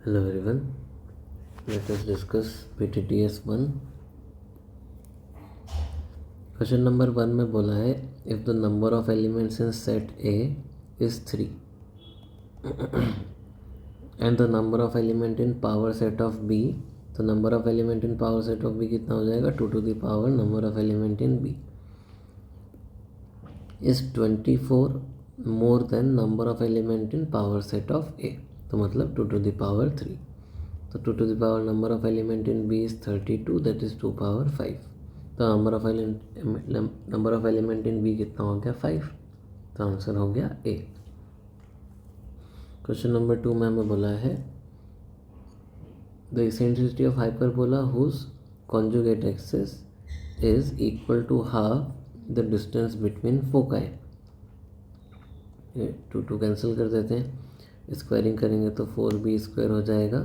Hello everyone, let us discuss PTTS 1. Question number 1 में बोला है if the number of elements in set A is 3 and the number of element in power set of B, तो number of element in power set of B कितना हो जाएगा 2 to the power number of element in B is 24 more than number of element in power set of A, तो मतलब 2 to the power 3. तो 2 to the power number of element in B is 32, that is 2 power 5. तो number of element in B कितना हो गया 5, तो answer हो गया A. क्वेश्चन नंबर 2 में हमें बोला है the eccentricity of hyperbola whose conjugate axis is equal to half the distance between foci. 2 cancel कर देते हैं, स्क्वायरिंग करेंगे तो 4b² हो जाएगा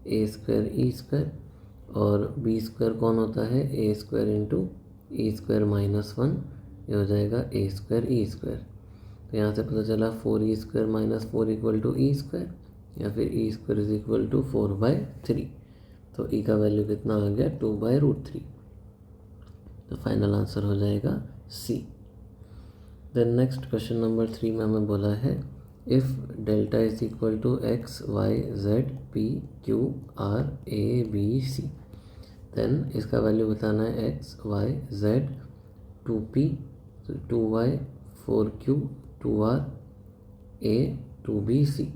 a² e² और b² कौन होता है a² इंटू e² -1, ये हो जाएगा a² e². तो यहाँ से पता चला 4e² -4 इक्वल टू e² या फिर e² इज इक्वल टू 4/3. तो e का वैल्यू कितना आ गया 2/√3. तो फाइनल आंसर हो जाएगा C. Then next question number 3 में हमें बोला है if delta is equal to x y z p q r a b c, then इसका वैल्यू बताना है x y z 2p 2y 4q 2r a 2b c.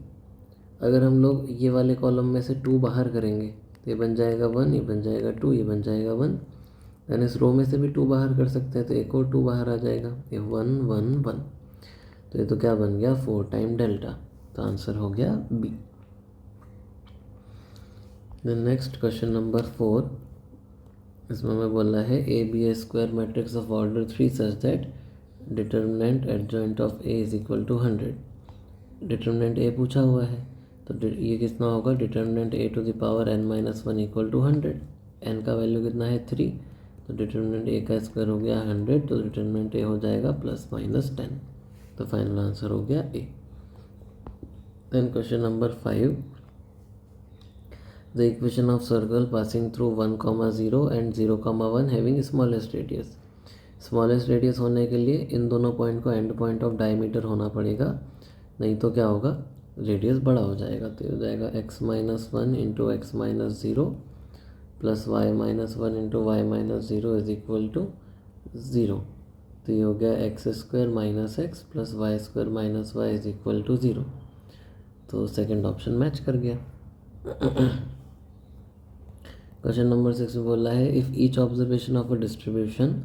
अगर हम लोग ये वाले कॉलम में से 2 बाहर करेंगे तो ये बन जाएगा 1, ये बन जाएगा 2, ये बन जाएगा 1. देन इस रो में से भी 2 बाहर कर सकते हैं तो एक और 2 बाहर आ जाएगा, ये 1 1 1. तो ये तो क्या बन गया 4 टाइम डेल्टा, तो आंसर हो गया B. Then next question number 4, इसमें हमें बोला है A be a square matrix of order 3 such that determinant adjoint of A is equal to 100. Determinant A पूछा हुआ है तो ये कितना होगा determinant A to the power n-1 equal to 100. n का वैल्यू कितना है 3, तो डिटर्मिनेंट ए का स्क्वायर हो गया 100, तो डिटर्मिनेंट ए हो जाएगा ±10. तो फाइनल आंसर हो गया A. Then question number 5, the equation of circle passing through 1,0 and 0,1 having smallest radius. Smallest radius होने के लिए इन दोनों पॉइंट को एंड पॉइंट ऑफ डायमीटर होना पड़ेगा, नहीं तो क्या होगा रेडियस बड़ा हो जाएगा. तो हो जाएगा x-1 into x-0 plus y-1 into y-0 is equal to 0. तो ये हो गया x² - x plus y² - y is equal to 0. तो सेकंड ऑप्शन मैच कर गया. क्वेश्चन नंबर 6 में बोला है if each observation of a distribution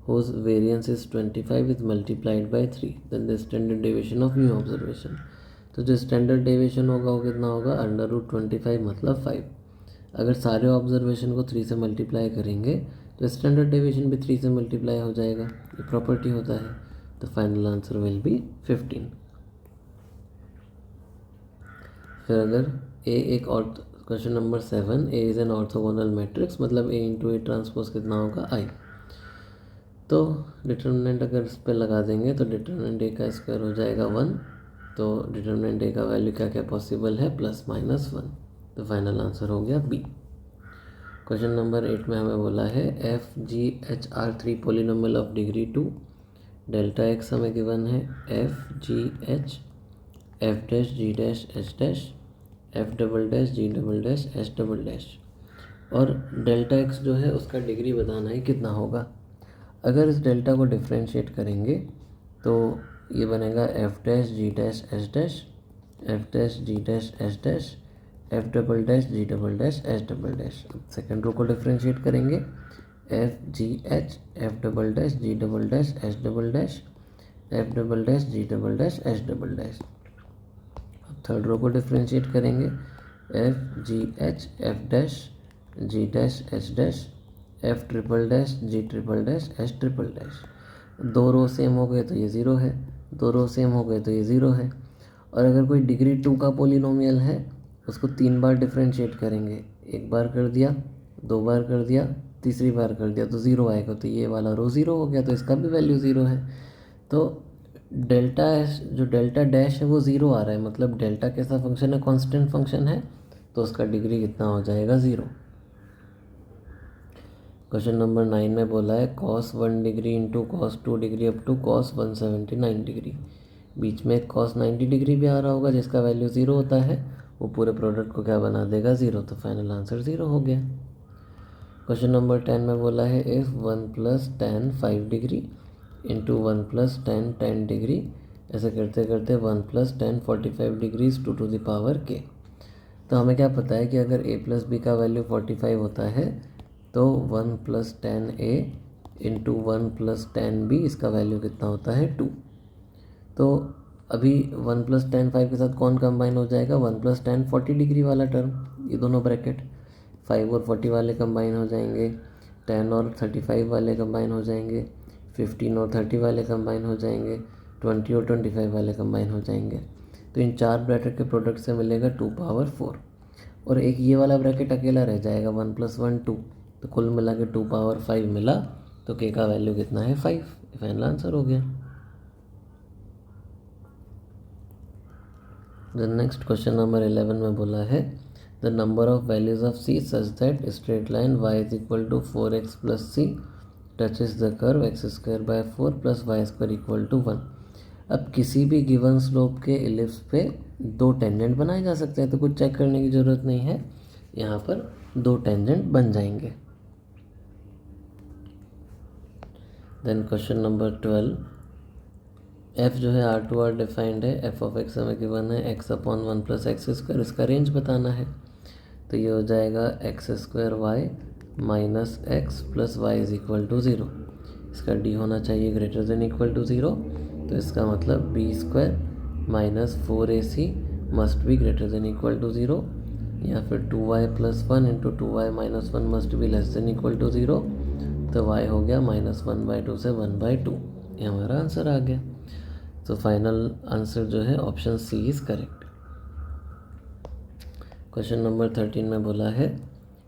whose variance is 25 is multiplied by 3, then the standard deviation of new observation. तो जो standard deviation होगा वो कितना होगा √25 मतलब 5. अगर सारे ऑब्जर्वेशन को 3 से मल्टीप्लाई करेंगे तो स्टैंडर्ड डेविएशन भी 3 से मल्टीप्लाई हो जाएगा, ये प्रॉपर्टी होता है. तो फाइनल आंसर विल बी 15. फिर अगर ए एक और question number 7, A is an orthogonal matrix मतलब ए इंटू ए ट्रांसपोज कितना होगा I. तो डिटर्मिनेंट अगर इस पर लगा देंगे तो डिटर्मिनेंट ए का स्क्वायर हो जाएगा 1, तो डिटर्मिनेंट ए का वैल्यू क्या क्या पॉसिबल है ±1. तो फाइनल आंसर हो गया B. क्वेश्चन नंबर 8 में हमें बोला है FGH3 polynomial of degree 2, delta x हमें गिवन है FGH F'(G') H', F'(G') H', और डेल्टा एक्स जो है उसका डिग्री बताना है कितना होगा. अगर इस डेल्टा को डिफ्रेंशिएट करेंगे तो ये बनेगा F'(G') H', F'(G') H', F'(G') H'. अब सेकेंड रो को डिफ्रेंशिएट करेंगे FGH F'(G') H', F'(G') H'. अब थर्ड रो को डिफ्रेंशिएट करेंगे FGH F'(G') H', F'(G') H'. 2 रो सेम हो गए तो ये 0 है, 2 रो सेम हो गए तो ये 0 है. और अगर कोई डिग्री 2 का पोलिनोमियल है उसको 3 बार डिफ्रेंशिएट करेंगे, 1 बार कर दिया, 2 बार कर दिया, तीसरी बार कर दिया तो 0 आएगा. तो ये वाला रो 0 हो गया, तो इसका भी वैल्यू 0 है. तो डेल्टा जो डेल्टा डैश है वो 0 आ रहा है, मतलब डेल्टा कैसा फंक्शन है कांस्टेंट फंक्शन है, तो उसका डिग्री कितना हो जाएगा 0। क्वेश्चन नंबर 9 में बोला है cos 1 degree into cos 2 degree up to cos 179 degree. बीच में cos 90 डिग्री भी आ रहा होगा जिसका वैल्यू 0 होता है, वो पूरे प्रोडक्ट को क्या बना देगा 0, तो फाइनल आंसर 0 हो गया। क्वेश्चन नंबर 10 में बोला है if 1 plus tan 5 degree into 1 plus tan 10 degree, ऐसे करते करते 1 plus tan 45 degrees to the power k। तो हमें क्या पता है कि अगर a प्लस बी का वैल्यू 45 होता है तो 1 plus tan A into 1 plus tan B, इसका वैल्यू कितना होता है 2। तो अभी 1 प्लस टेन 5 के साथ कौन कंबाइन हो जाएगा, 1 प्लस टेन 40 डिग्री वाला टर्म, ये दोनों ब्रैकेट 5 और 40 वाले कंबाइन हो जाएंगे, 10 और 35 वाले कंबाइन हो जाएंगे, 15 और 30 वाले कंबाइन हो जाएंगे, 20 और 25 वाले कंबाइन हो जाएंगे। तो इन चार ब्रैकेट के प्रोडक्ट से मिलेगा 2 पावर 4, और एक ये वाला ब्रैकेट अकेला रह जाएगा 1 प्लस 1 2, तो कुल मिला के 2 पावर 5 मिला। तो के का वैल्यू कितना है 5, फाइनल आंसर हो गया। द नेक्स्ट क्वेश्चन नंबर 11 में बोला है the number of values of c such that straight line y is equal to 4x plus c touches the curve x square by 4 plus Y square equal to 1। अब किसी भी given slope के ellipse पे दो tangent बनाए जा सकते हैं, तो कुछ चेक करने की ज़रूरत नहीं है, यहाँ पर दो टेंजेंट बन जाएंगे। देन क्वेश्चन नंबर 12, f जो है R2R डिफाइंड है, f ऑफ x हमें गिवन है x upon 1 plus X square, इसका रेंज बताना है। तो ये हो जाएगा X square Y minus X plus Y is equal to 0। इसका d होना चाहिए ग्रेटर देन इक्वल टू 0, तो इसका मतलब B square minus 4ac must be greater than equal to 0, या फिर 2y plus 1 into 2y minus 1 must be less than equal to 0। तो y हो गया -1/2 से 1/2, ये हमारा आंसर आ गया। तो फाइनल आंसर जो है option C is correct. Question number 13 में बोला है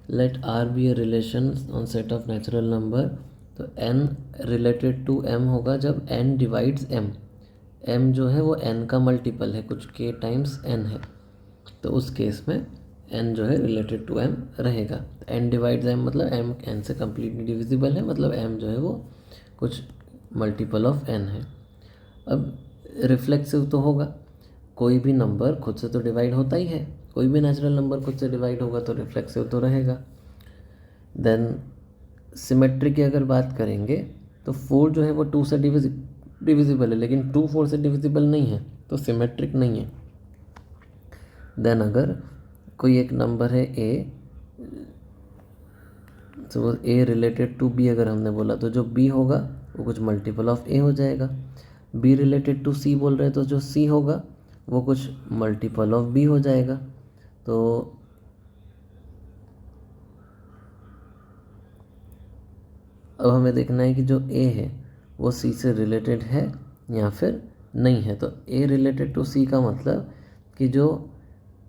let r be a relation on set of natural number. तो n रिलेटेड टू m होगा जब n डिवाइड्स m, m जो है वो n का मल्टीपल है, कुछ k टाइम्स n है, तो उस केस में n जो है रिलेटेड टू m रहेगा। n डिवाइड्स m मतलब m n से कम्प्लीटली डिविजिबल है, मतलब m जो है वो कुछ मल्टीपल ऑफ n है। अब रिफ्लेक्सिव तो होगा, कोई भी नंबर खुद से तो डिवाइड होता ही है, कोई भी नेचुरल नंबर खुद से डिवाइड होगा तो रिफ्लेक्सिव तो रहेगा। देन सिमेट्री की अगर बात करेंगे तो 4 जो है वो 2 से डिविजिबल है, लेकिन 2 4 से डिविजिबल नहीं है, तो सिमेट्रिक नहीं है। देन अगर कोई एक नंबर है a, suppose a related to b अगर हमने बोला, तो जो b होगा वो कुछ मल्टीपल ऑफ a हो जाएगा। b रिलेटेड टू c बोल रहे हैं तो जो c होगा वो कुछ मल्टीपल ऑफ b हो जाएगा। तो अब हमें देखना है कि जो a है वो c से रिलेटेड है या फिर नहीं है। तो a रिलेटेड टू c का मतलब कि जो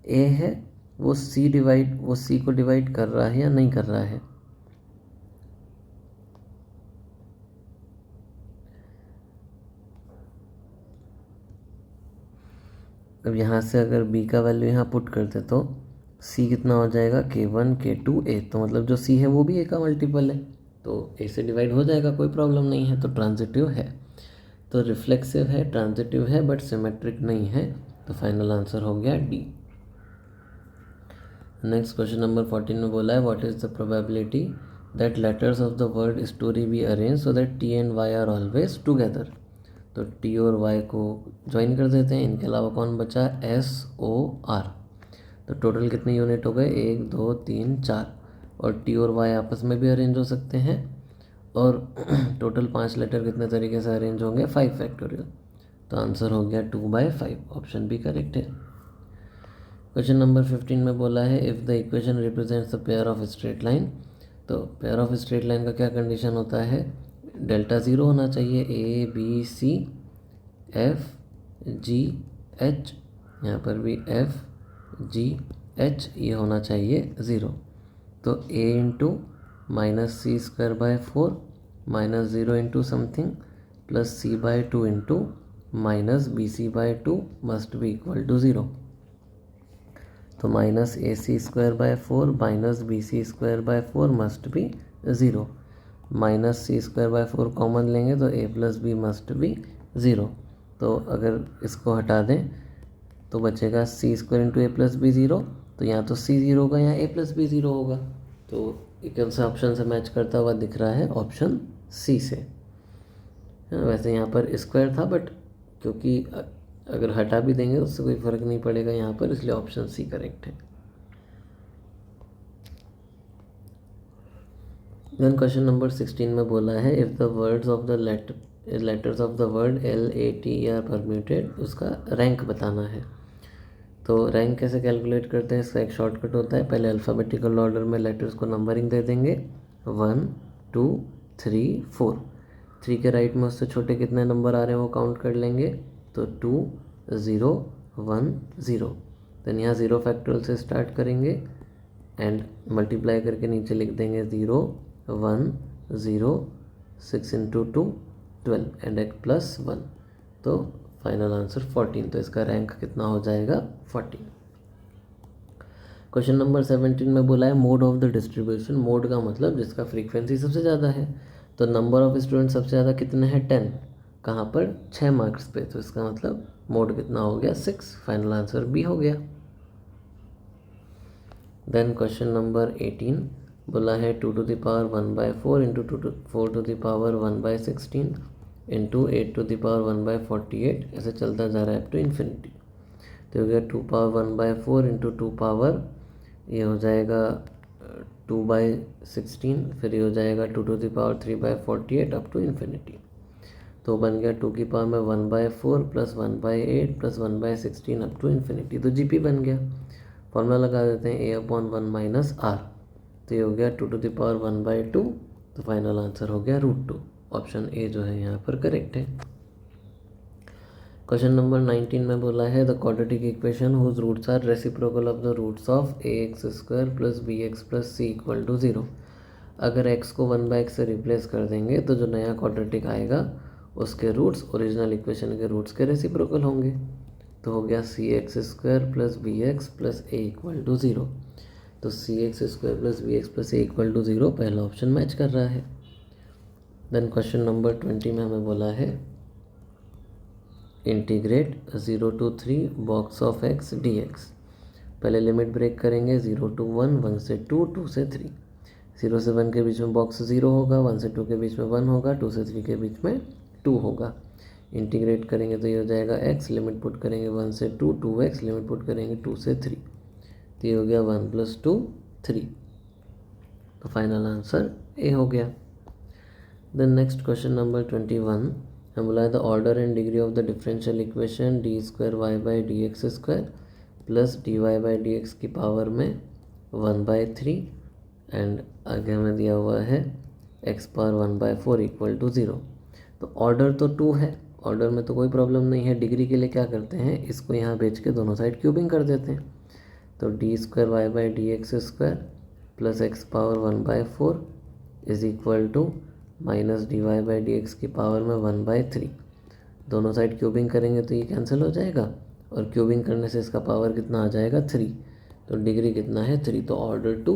a है वो c को डिवाइड कर रहा है या नहीं कर रहा है। अब यहाँ से अगर b का वैल्यू यहाँ पुट करते तो c कितना हो जाएगा k1 k2 a, तो मतलब जो c है वो भी a का मल्टीपल है, तो a से डिवाइड हो जाएगा, कोई प्रॉब्लम नहीं है। तो ट्रांजिटिव है, तो रिफ्लेक्सिव है, ट्रांजिटिव है, बट सिमेट्रिक नहीं है, तो फाइनल आंसर हो गया डी। नेक्स्ट क्वेश्चन नंबर 14 में बोला है what is the probability that letters of the word story be arrange so that T and Y are always together. तो टी और वाई को ज्वाइन कर देते हैं, इनके अलावा कौन बचा, एस ओ आर। तो टोटल कितने यूनिट हो गए, 1 2 3 4, और टी और वाई आपस में भी अरेंज हो सकते हैं, और टोटल 5 लेटर कितने तरीके से अरेंज होंगे, 5 फैक्टोरियल। तो आंसर हो गया 2/5, ऑप्शन बी करेक्ट है। क्वेश्चन नंबर 15 में बोला है if the equation represents the pair of straight line. तो पेयर ऑफ स्ट्रेट लाइन का क्या कंडीशन होता है, डेल्टा 0 होना चाहिए, A B C F G H, यहाँ पर भी एफ जी एच, ये होना चाहिए 0। तो a इंटू minus C square by 4 minus 0 into something plus c by 2 into minus B C by 2 must be equal to 0। तो minus A C square by 4 minus B C square by 4 must be 0। Minus C square by 4 common लेंगे तो A plus B must be 0। तो अगर इसको हटा दें तो बचेगा सी स्क्वायर इंटू ए प्लस बी 0। तो यहाँ तो सी 0 होगा, यहाँ ए प्लस बी 0 होगा। तो ये कौन सा ऑप्शन से मैच करता हुआ दिख रहा है? ऑप्शन सी से। वैसे यहाँ पर स्क्वायर था, बट क्योंकि अगर हटा भी देंगे उससे कोई फ़र्क नहीं पड़ेगा यहाँ पर, इसलिए ऑप्शन सी करेक्ट है। देन क्वेश्चन नंबर 16 में बोला है if the words of the letters of the word LAT are permuted, उसका रैंक बताना है। तो रैंक कैसे कैलकुलेट करते हैं? इसका एक शॉर्टकट होता है, पहले अल्फ़ाबेटिकल ऑर्डर में लेटर्स को नंबरिंग दे देंगे 1 2 3 4। 3 के राइट में उससे छोटे कितने नंबर आ रहे हैं वो काउंट कर लेंगे, तो 2 0 1 0। देन यहाँ 0 फैक्टोरियल से स्टार्ट करेंगे एंड मल्टीप्लाई करके नीचे लिख देंगे 0 1 0 6 इंटू 2 12 एंड एक प्लस 1। तो फाइनल आंसर 14। तो इसका रैंक कितना हो जाएगा? 14। क्वेश्चन नंबर 17 में बोला है mode of the distribution. Mode का मतलब जिसका फ्रीक्वेंसी सबसे ज़्यादा है। तो नंबर ऑफ स्टूडेंट सबसे ज़्यादा कितने हैं? 10। कहाँ पर? 6 मार्क्स पे। तो इसका मतलब मोड कितना हो गया? 6। फाइनल आंसर बी हो गया। देन क्वेश्चन नंबर 18 बोला है 2 to the power 1/4 into 4 to the power 1/16 into 8 to the power 1/48, ऐसे चलता जा रहा है अप टू इन्फिनिटी। तो हो गया 2 पावर 1/4 इंटू 2 पावर, ये हो जाएगा 2/16, फिर ये हो जाएगा 2 to the power 3/48 up to infinity. तो बन गया 2 की पावर में 1/4 plus 1/8 plus 1/16 up to infinity. तो जीपी बन गया। फॉर्मूला लगा देते हैं a/1 माइनस आर। तो ये हो गया 2 टू द पावर 1/2। तो फाइनल आंसर हो गया √2। ऑप्शन ए जो है यहाँ पर करेक्ट है। क्वेश्चन नंबर 19 में बोला है the quadratic equation whose roots are reciprocal of the roots of ax² plus bx plus c equal to 0। अगर x को 1/x से रिप्लेस कर देंगे तो जो नया क्वाड्रेटिक आएगा उसके रूट्स ओरिजिनल इक्वेशन के रूट्स के रेसिप्रोकल होंगे। तो हो गया cx² plus bx plus a equal to 0। तो cx² plus bx plus a equal to 0 पहला ऑप्शन मैच कर रहा है। देन क्वेश्चन नंबर 20 में हमें बोला है integrate 0 to 3 box of x dx। पहले लिमिट ब्रेक करेंगे 0 to 1, 1 से 2, 2 से 3। 0 से 1 के बीच में बॉक्स 0 होगा, 1 से 2 के बीच में 1 होगा, 2 से 3 के बीच में 2 होगा। इंटीग्रेट करेंगे तो ये हो जाएगा x, लिमिट पुट करेंगे 1 से 2, 2x, लिमिट पुट करेंगे 2 से 3। तो ये हो गया 1 + 2 3। तो फाइनल आंसर ए हो गया। देन नेक्स्ट क्वेश्चन नंबर 21 हम बोला है the order and degree of the differential equation d²y/dx² plus dy/dx की पावर में 1/3 एंड आगे हमें दिया हुआ है x पावर 1/4 इक्वल टू 0। तो ऑर्डर तो 2 है, ऑर्डर में तो कोई प्रॉब्लम नहीं है। डिग्री के लिए क्या करते हैं, इसको यहाँ भेज के दोनों साइड क्यूबिंग कर देते हैं। तो d²y/dx² plus x power 1/4 is equal to minus dy/dx की पावर में 1/3। दोनों साइड क्यूबिंग करेंगे तो ये कैंसिल हो जाएगा और क्यूबिंग करने से इसका पावर कितना आ जाएगा 3। तो डिग्री कितना है 3, तो ऑर्डर 2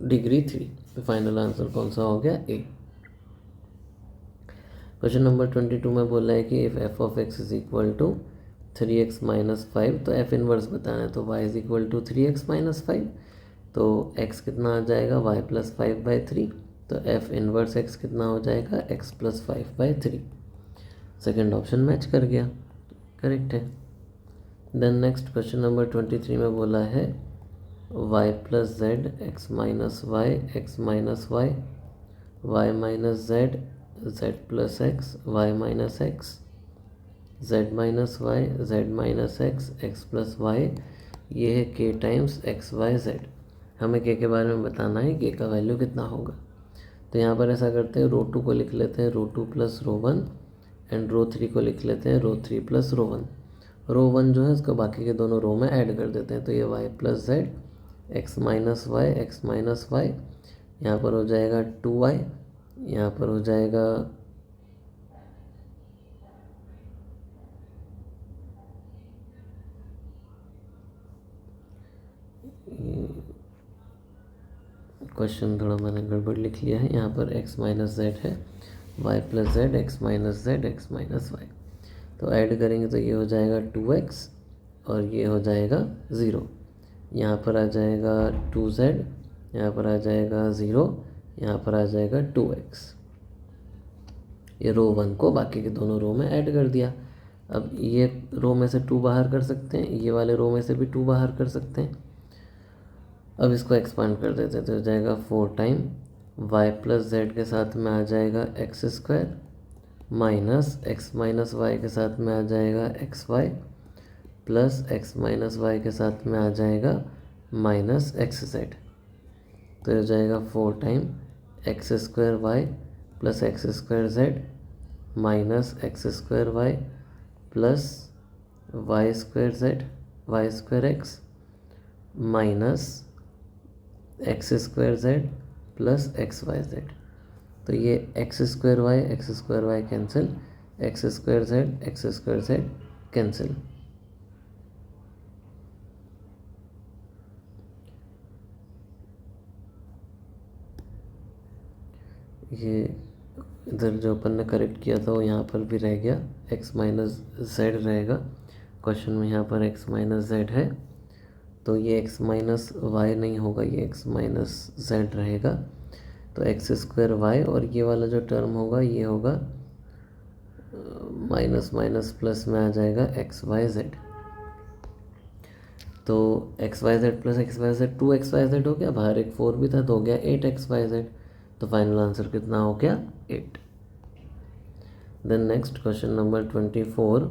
डिग्री 3। तो फाइनल आंसर कौन सा हो गया? ए। क्वेश्चन नंबर 22 में बोला है कि if F of X is equal to 3x minus 5, तो एफ इनवर्स बताना है। तो y is equal to 3x minus 5, तो x कितना आ जाएगा y प्लस 5/3। तो एफ इनवर्स x कितना हो जाएगा x plus 5/3। Second option match कर गया, करेक्ट है। देन नेक्स्ट क्वेश्चन नंबर 23 में बोला है y plus Z X minus Y X minus Y Y minus Z Z plus X Y minus X Z minus Y Z minus X X plus Y. ये है k times X Y Z. हमें k के बारे में बताना है, k का value कितना होगा। तो यहाँ पर ऐसा करते हैं रो2 को लिख लेते हैं रो2 प्लस रो1 एंड रो3 को लिख लेते हैं रो3 प्लस रो1। रो1 जो है उसको बाकी के दोनों रो में ऐड कर देते हैं। तो ये y plus Z X minus Y, यहाँ पर हो जाएगा 2y, यहाँ पर हो जाएगा क्वेश्चन थोड़ा मैंने गड़बड़ लिख लिया है, यहाँ पर x माइनस जेड है, y plus Z, X minus Z, X minus Y. तो ऐड करेंगे तो ये हो जाएगा 2x और ये हो जाएगा 0। यहाँ पर आ जाएगा 2z, यहाँ पर आ जाएगा 0, यहाँ पर आ जाएगा 2x। ये रो 1 को बाकी के दोनों रो में ऐड कर दिया। अब ये रो में से 2 बाहर कर सकते हैं, ये वाले रो में से भी 2 बाहर कर सकते हैं। अब इसको एक्सपांड कर देते हैं तो हो जाएगा 4 टाइम y प्लस जेड के साथ में आ जाएगा X square minus X minus Y के साथ में आ जाएगा X Y plus X minus Y के साथ में आ जाएगा माइनस एक्स जेड। तो हो जाएगा 4 time X square Y plus X square Z minus X square Y plus Y square Z Y square X minus X square Z plus X Y Z. तो ये X square Y cancel, X square Z cancel. ये इधर जो अपन ने correct किया था वो यहाँ पर भी रह गया, एक्स माइनस जेड रहेगा क्वेश्चन में। यहाँ पर एक्स माइनस जेड है तो ये एक्स माइनस वाई नहीं होगा, ये एक्स माइनस जेड रहेगा। तो एक्स स्क्वायर वाई और ये वाला जो टर्म होगा ये होगा माइनस माइनस प्लस में आ जाएगा एक्स वाई जेड। तो X Y Z plus X Y Z 2xyz हो गया, बाहर एक 4 भी था तो हो गया 8xyz। तो फाइनल आंसर कितना हो गया 8। देन नेक्स्ट क्वेश्चन नंबर 24,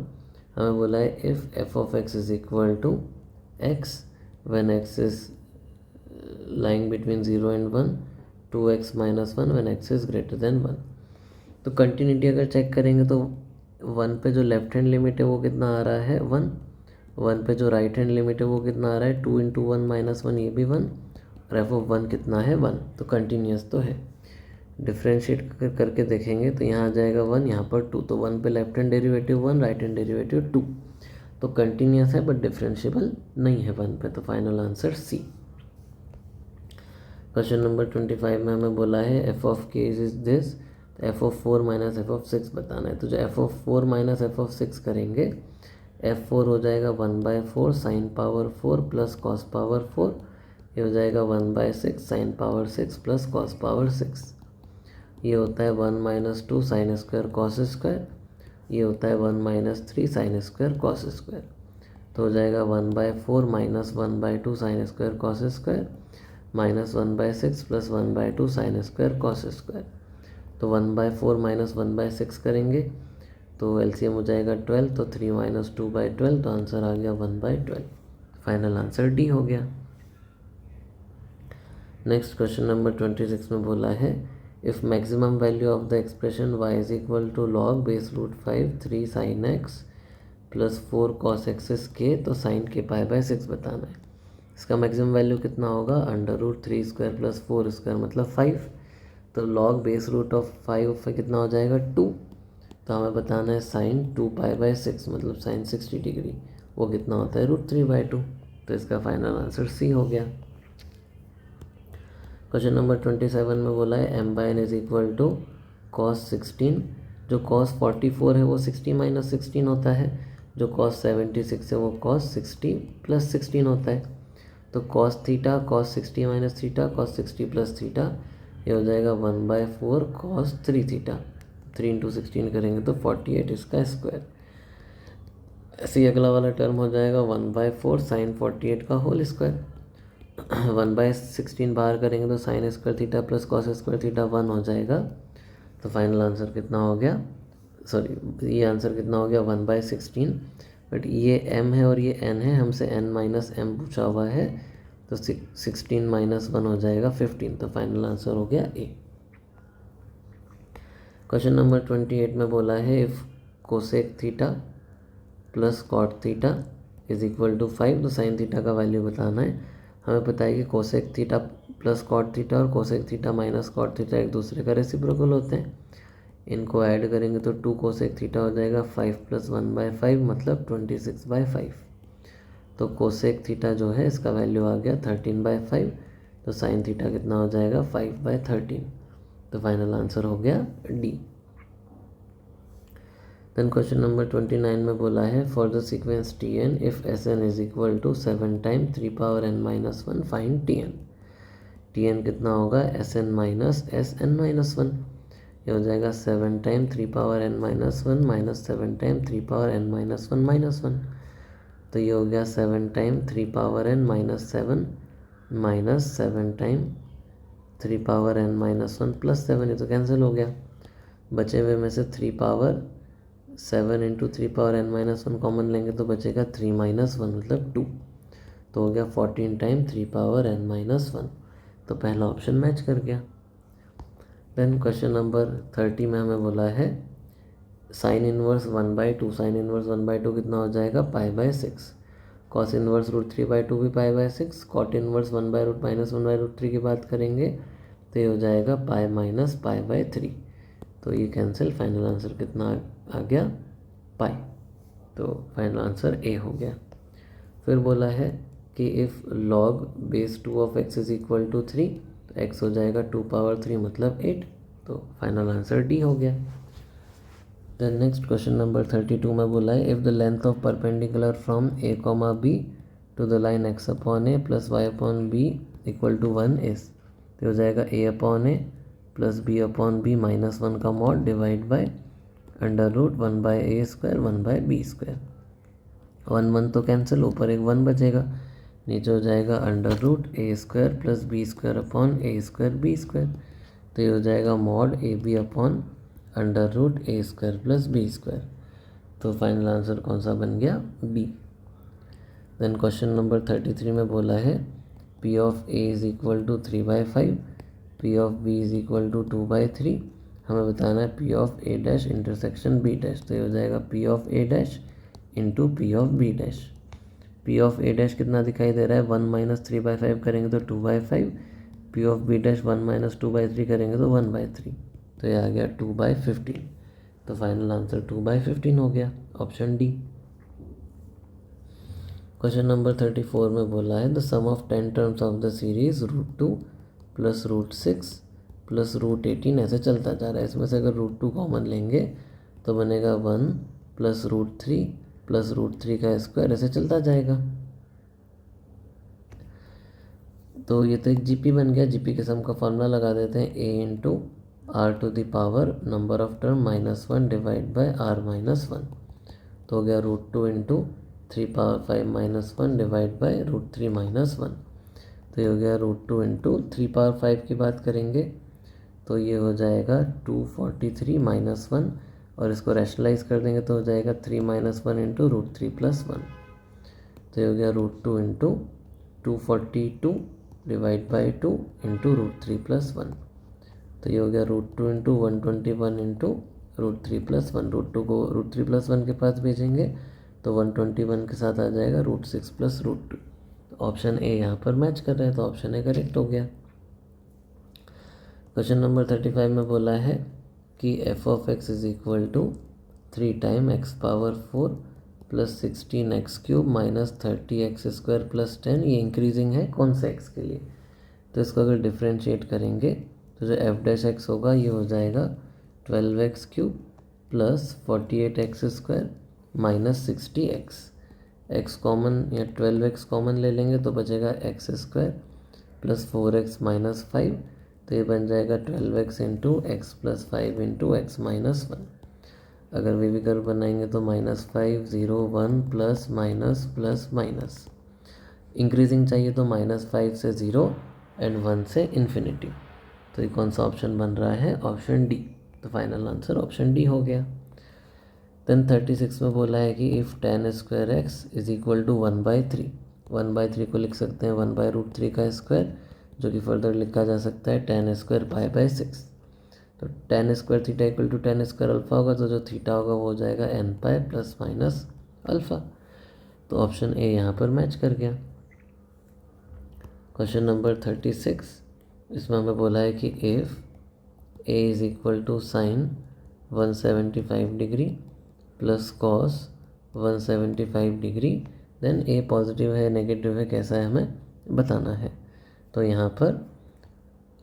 हमें बोला है if F of X is equal to X when X is lying between 0 and 1, 2x माइनस 1 when X is greater than 1। तो कंटिन्यूटी अगर चेक करेंगे तो 1 पे जो लेफ्ट हैंड लिमिट है वो कितना आ रहा है 1, 1 पे जो राइट हैंड लिमिट है वो कितना आ रहा है 2 इंटू 1 माइनस 1, ये भी 1, और एफ ऑफ 1 कितना है 1। तो कंटिन्यूस तो है। डिफ्रेंशिएट करके देखेंगे तो यहाँ आ जाएगा 1, यहाँ पर 2, तो 1 पे left hand derivative 1, right hand derivative 2। तो कंटिन्यूस है बट डिफरेंशिएबल नहीं है 1 पे। तो final answer C. Question number 25 में हमें बोला है F of K is this, तो F of 4 minus F of 6 बताना है। तो जो F of 4 minus F of 6 करेंगे, f4 हो जाएगा 1/4 sine power 4 plus cos power 4, ये हो जाएगा 1/6 sine power 6 plus cos power 6। ये होता है 1 minus 2 sine square cos square, ये होता है 1 minus 3 sign square cos square. तो हो जाएगा 1/4 minus 1/2 sign square cos square minus 1/6 plus 1/2 sign square cos square. तो 1/4 माइनस 1/6 करेंगे तो एलसीएम हो जाएगा 12, तो 3 माइनस 2/12, तो आंसर आ गया 1/12। फाइनल आंसर डी हो गया। नेक्स्ट क्वेश्चन नंबर 26 में बोला है if maximum value of the expression y is equal to log base root 5 3 sine x plus 4 cos X is K, तो साइन के π/6 बताना है। इसका मैक्सिमम वैल्यू कितना होगा √3 स्क्वायर प्लस 4 स्क्वायर मतलब 5। तो लॉग बेस रूट ऑफ 5 कितना हो जाएगा 2। तो हमें बताना है साइन 2π/6 मतलब साइन 60 डिग्री, वो कितना होता है √3/2। तो इसका फाइनल आंसर सी हो गया। क्वेश्चन नंबर 27 में बोला है m/n is equal to cos 16। जो cos 44 है वो 60 माइनस 16 होता है, जो cos 76 है वो cos 60 प्लस 16 होता है। तो cos theta cos 60 minus theta cos 60 plus theta, ये हो जाएगा 1/4 cos 3 थीटा। 3 इंटू 16 करेंगे तो 48 इसका स्क्वायर। ऐसे ही अगला वाला टर्म हो जाएगा 1/4 साइन 48 का होल स्क्वायर। 1/16 बाहर करेंगे तो sine square theta plus cos square theta 1 हो जाएगा। तो फाइनल आंसर कितना हो गया, सॉरी ये आंसर कितना हो गया 1/16। बट ये m है और ये n है, हमसे n माइनस m पूछा हुआ है, तो 16 माइनस 1 हो जाएगा 15। तो फाइनल आंसर हो गया ए। क्वेश्चन नंबर 28 में बोला है if cosec theta plus cot theta is equal to 5, तो साइन थीटा का वैल्यू बताना है। हमें पता है कि cosec theta plus cot theta और cosec theta minus cot theta एक दूसरे का रेसिप्रोकल होते हैं। इनको ऐड करेंगे तो 2 कोसेक थीटा हो जाएगा 5 प्लस 1/5 मतलब 26/5। तो कोसेक थीटा जो है इसका वैल्यू आ गया 13/5, तो साइन थीटा कितना हो जाएगा 5/13। तो फाइनल आंसर हो गया डी। देन क्वेश्चन नंबर 29 में बोला है for the sequence T N if S N is equal to 7 time 3 n-1 find T N. T N कितना होगा S N minus S N minus 1, ये हो जाएगा 7 time 3 n-1 minus 7 time 3 n-1 तो ये हो गया 7 time 3 n-7 minus 7 time 3 n-1 plus 7, ये तो कैंसिल हो गया। बचे हुए में से 3 इंटू 3 n-1 कॉमन लेंगे तो बचेगा 3 - 1 मतलब 2, तो हो गया 14 टाइम 3 n-1, तो पहला ऑप्शन मैच कर गया। देन क्वेश्चन नंबर 30 में हमें बोला है साइन इनवर्स 1/2, साइन इनवर्स 1/2 कितना हो जाएगा π/6, कॉस इनवर्स √3/2 भी π/6, कॉट इनवर्स 1/√-1/√3 की बात करेंगे तो ये हो जाएगा π माइनस π/3, तो ये कैंसिल, फाइनल आंसर कितना आ गया पाई, तो फाइनल आंसर ए हो गया। फिर बोला है कि if log base 2 of x is equal to 3, तो x हो जाएगा 2 power 3 मतलब 8, तो फाइनल आंसर डी हो गया। देन नेक्स्ट क्वेश्चन नंबर 32 में बोला है if the length of perpendicular from a, b to the line x upon a plus y upon b equal to 1 is, तो हो जाएगा a upon a plus b upon b -1 का mod divide by √1/a² 1/b²। 1 तो cancel, ऊपर एक 1 बचेगा, नीचे हो जाएगा √a² plus b² upon a² b², तो ये हो जाएगा mod ab upon √a² plus b², तो फाइनल आंसर कौन सा बन गया बी। देन क्वेश्चन नंबर 33 में बोला है p of a is equal to 3/5, p of b is equal to 2/3, हमें बताना है p of a dash intersection b dash, तो ये हो जाएगा p of a dash into p of b dash. p of a dash कितना दिखाई दे रहा है 1 - 3/5 करेंगे तो 2/5, p ऑफ b डैश 1 - 2/3 करेंगे तो 1/3, तो ये आ गया 2/15, तो फाइनल आंसर 2/15 हो गया, ऑप्शन डी। क्वेश्चन नंबर 34 में बोला है the sum of 10 terms of the series √2 plus √6 plus √18 ऐसे चलता जा रहा है। इसमें से अगर √2 कॉमन लेंगे तो बनेगा 1 प्लस √3 प्लस √3 का स्क्वायर, ऐसे चलता जाएगा। तो ये तो एक जीपी बन गया, जीपी के सम का फॉर्मूला लगा देते हैं a into R to the power number of term -1 divide by r -1, तो हो गया √2 इंटू 3 ⁵ डिवाइड बाय √3 -1, तो ये हो गया √2 इंटू 3 की बात करेंगे तो ये हो जाएगा 243 -1, और इसको रैशनलाइज कर देंगे तो हो जाएगा 3 - 1 इंटू √3 + 1, तो ये हो गया √2 इंटू 242 डिवाइड बाई 2 इंटू √3 + 1, तो ये हो गया √2 इंटू 121 इंटू √3 + 1, √2 को √3 + 1 के पास भेजेंगे तो 121 के साथ आ जाएगा √6 + √2, तो ऑप्शन ए यहाँ पर मैच कर रहा है, तो ऑप्शन ए करेक्ट हो गया। क्वेश्चन नंबर 35 में बोला है कि f of x is equal to 3 time x⁴ plus 16x³ minus 30x² plus 10, ये इंक्रीजिंग है कौन से x के लिए, तो इसको अगर डिफ्रेंशिएट करेंगे तो जो f' होगा ये हो जाएगा 12x³ plus 48x² minus 60x, x common या 12x कॉमन ले लेंगे तो बचेगा x² प्लस 4x माइनस 5, तो ये बन जाएगा 12x into x plus 5 into x minus 1। अगर वे भी कर्व बनाएंगे तो -5 0 1 plus minus plus minus, increasing चाहिए तो -5 से 0 एंड 1 से इन्फिनिटी, तो ये कौन सा ऑप्शन बन रहा है ऑप्शन डी, तो फाइनल आंसर ऑप्शन डी हो गया। देन 36 में बोला है कि if tan² x is equal to 1/3, 1/3 को लिख सकते हैं 1/√3 का स्क्वायर, जो कि फर्दर लिखा जा सकता है tan² π/6, तो tan² theta equal to tan² alpha होगा, तो जो थीटा होगा वो हो जाएगा nπ प्लस माइनस अल्फा, तो ऑप्शन ए यहाँ पर मैच कर गया। क्वेश्चन नंबर 36, इसमें हमें बोला है कि if a is equal to sine 175 degree plus cos 175 degree then A positive है नेगेटिव है कैसा है हमें बताना है। तो यहाँ पर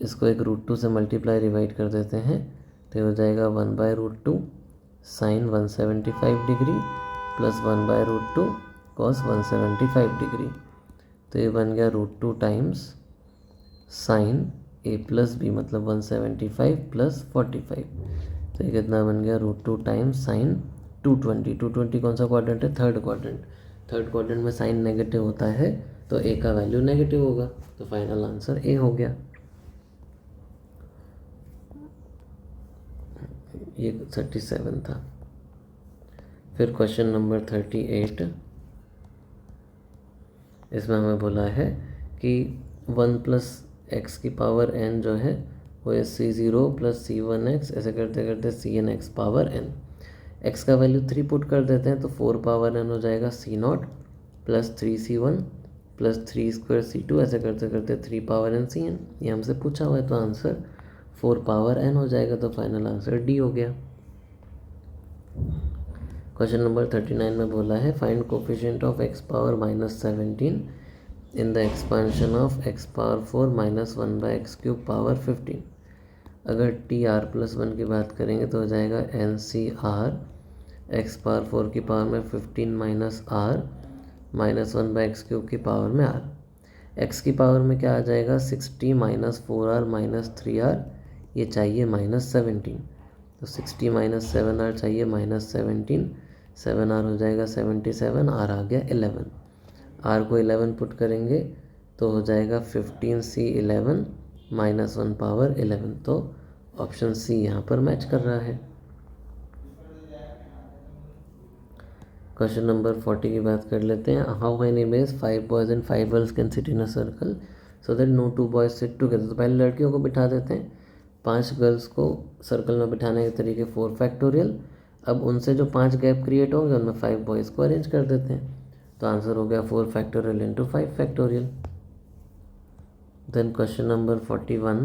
इसको एक √2 से मल्टीप्लाई डिवाइड कर देते हैं, तो हो जाएगा 1/√2 sine 175 degree plus 1/√2 cos 175 degree. तो ये बन गया √2 times sine A plus B मतलब 175 प्लस 45। तो ये कितना बन गया √2 टाइम्स साइन 220। 220 कौन सा क्वाड्रेंट है? Third quadrant. थर्ड क्वाड्रेंट में साइन नेगेटिव होता है तो ए का वैल्यू नेगेटिव होगा, तो फाइनल आंसर ए हो गया। ये 37 था। फिर क्वेश्चन नंबर 38, इसमें हमें बोला है कि 1 + x की पावर n जो है वो है c0 + c1x, ऐसे करते करते cnx पावर n। x का वैल्यू 3 पुट कर देते हैं तो 4 पावर n हो जाएगा c0 + 3c1 + 3² c2, ऐसे करते करते 3 पावर n cn। ये हमसे पूछा हुआ है तो आंसर 4 पावर n हो जाएगा, तो फाइनल आंसर डी हो गया। क्वेश्चन नंबर 39 में बोला है find coefficient of x power -17 in the expansion of x power 4 - 1/x³ power 15। अगर TR+1 की बात करेंगे तो हो जाएगा NCR x पावर 4 की पावर में 15 - r - 1/x³ की पावर में r। x की पावर में क्या आ जाएगा 60 - 4r - 3r, ये चाहिए -17, तो 60 - 7r चाहिए -17, 7r हो जाएगा 77, r आ गया 11। r को 11 पुट करेंगे तो हो जाएगा 15c11 -1 पावर 11, तो ऑप्शन सी यहाँ पर मैच कर रहा है। क्वेश्चन नंबर 40 की बात कर लेते हैं। How many ways 5 boys and 5 girls can sit in a circle so that no 2 boys sit together. तो पहले लड़कियों को बिठा देते हैं, 5 गर्ल्स को सर्कल में बिठाने के तरीके 4 फैक्टोरियल। अब उनसे जो 5 गैप क्रिएट होंगे उनमें 5 बॉयज़ को अरेंज कर देते हैं, तो आंसर हो गया 4 factorial into 5 factorial. Then question number 41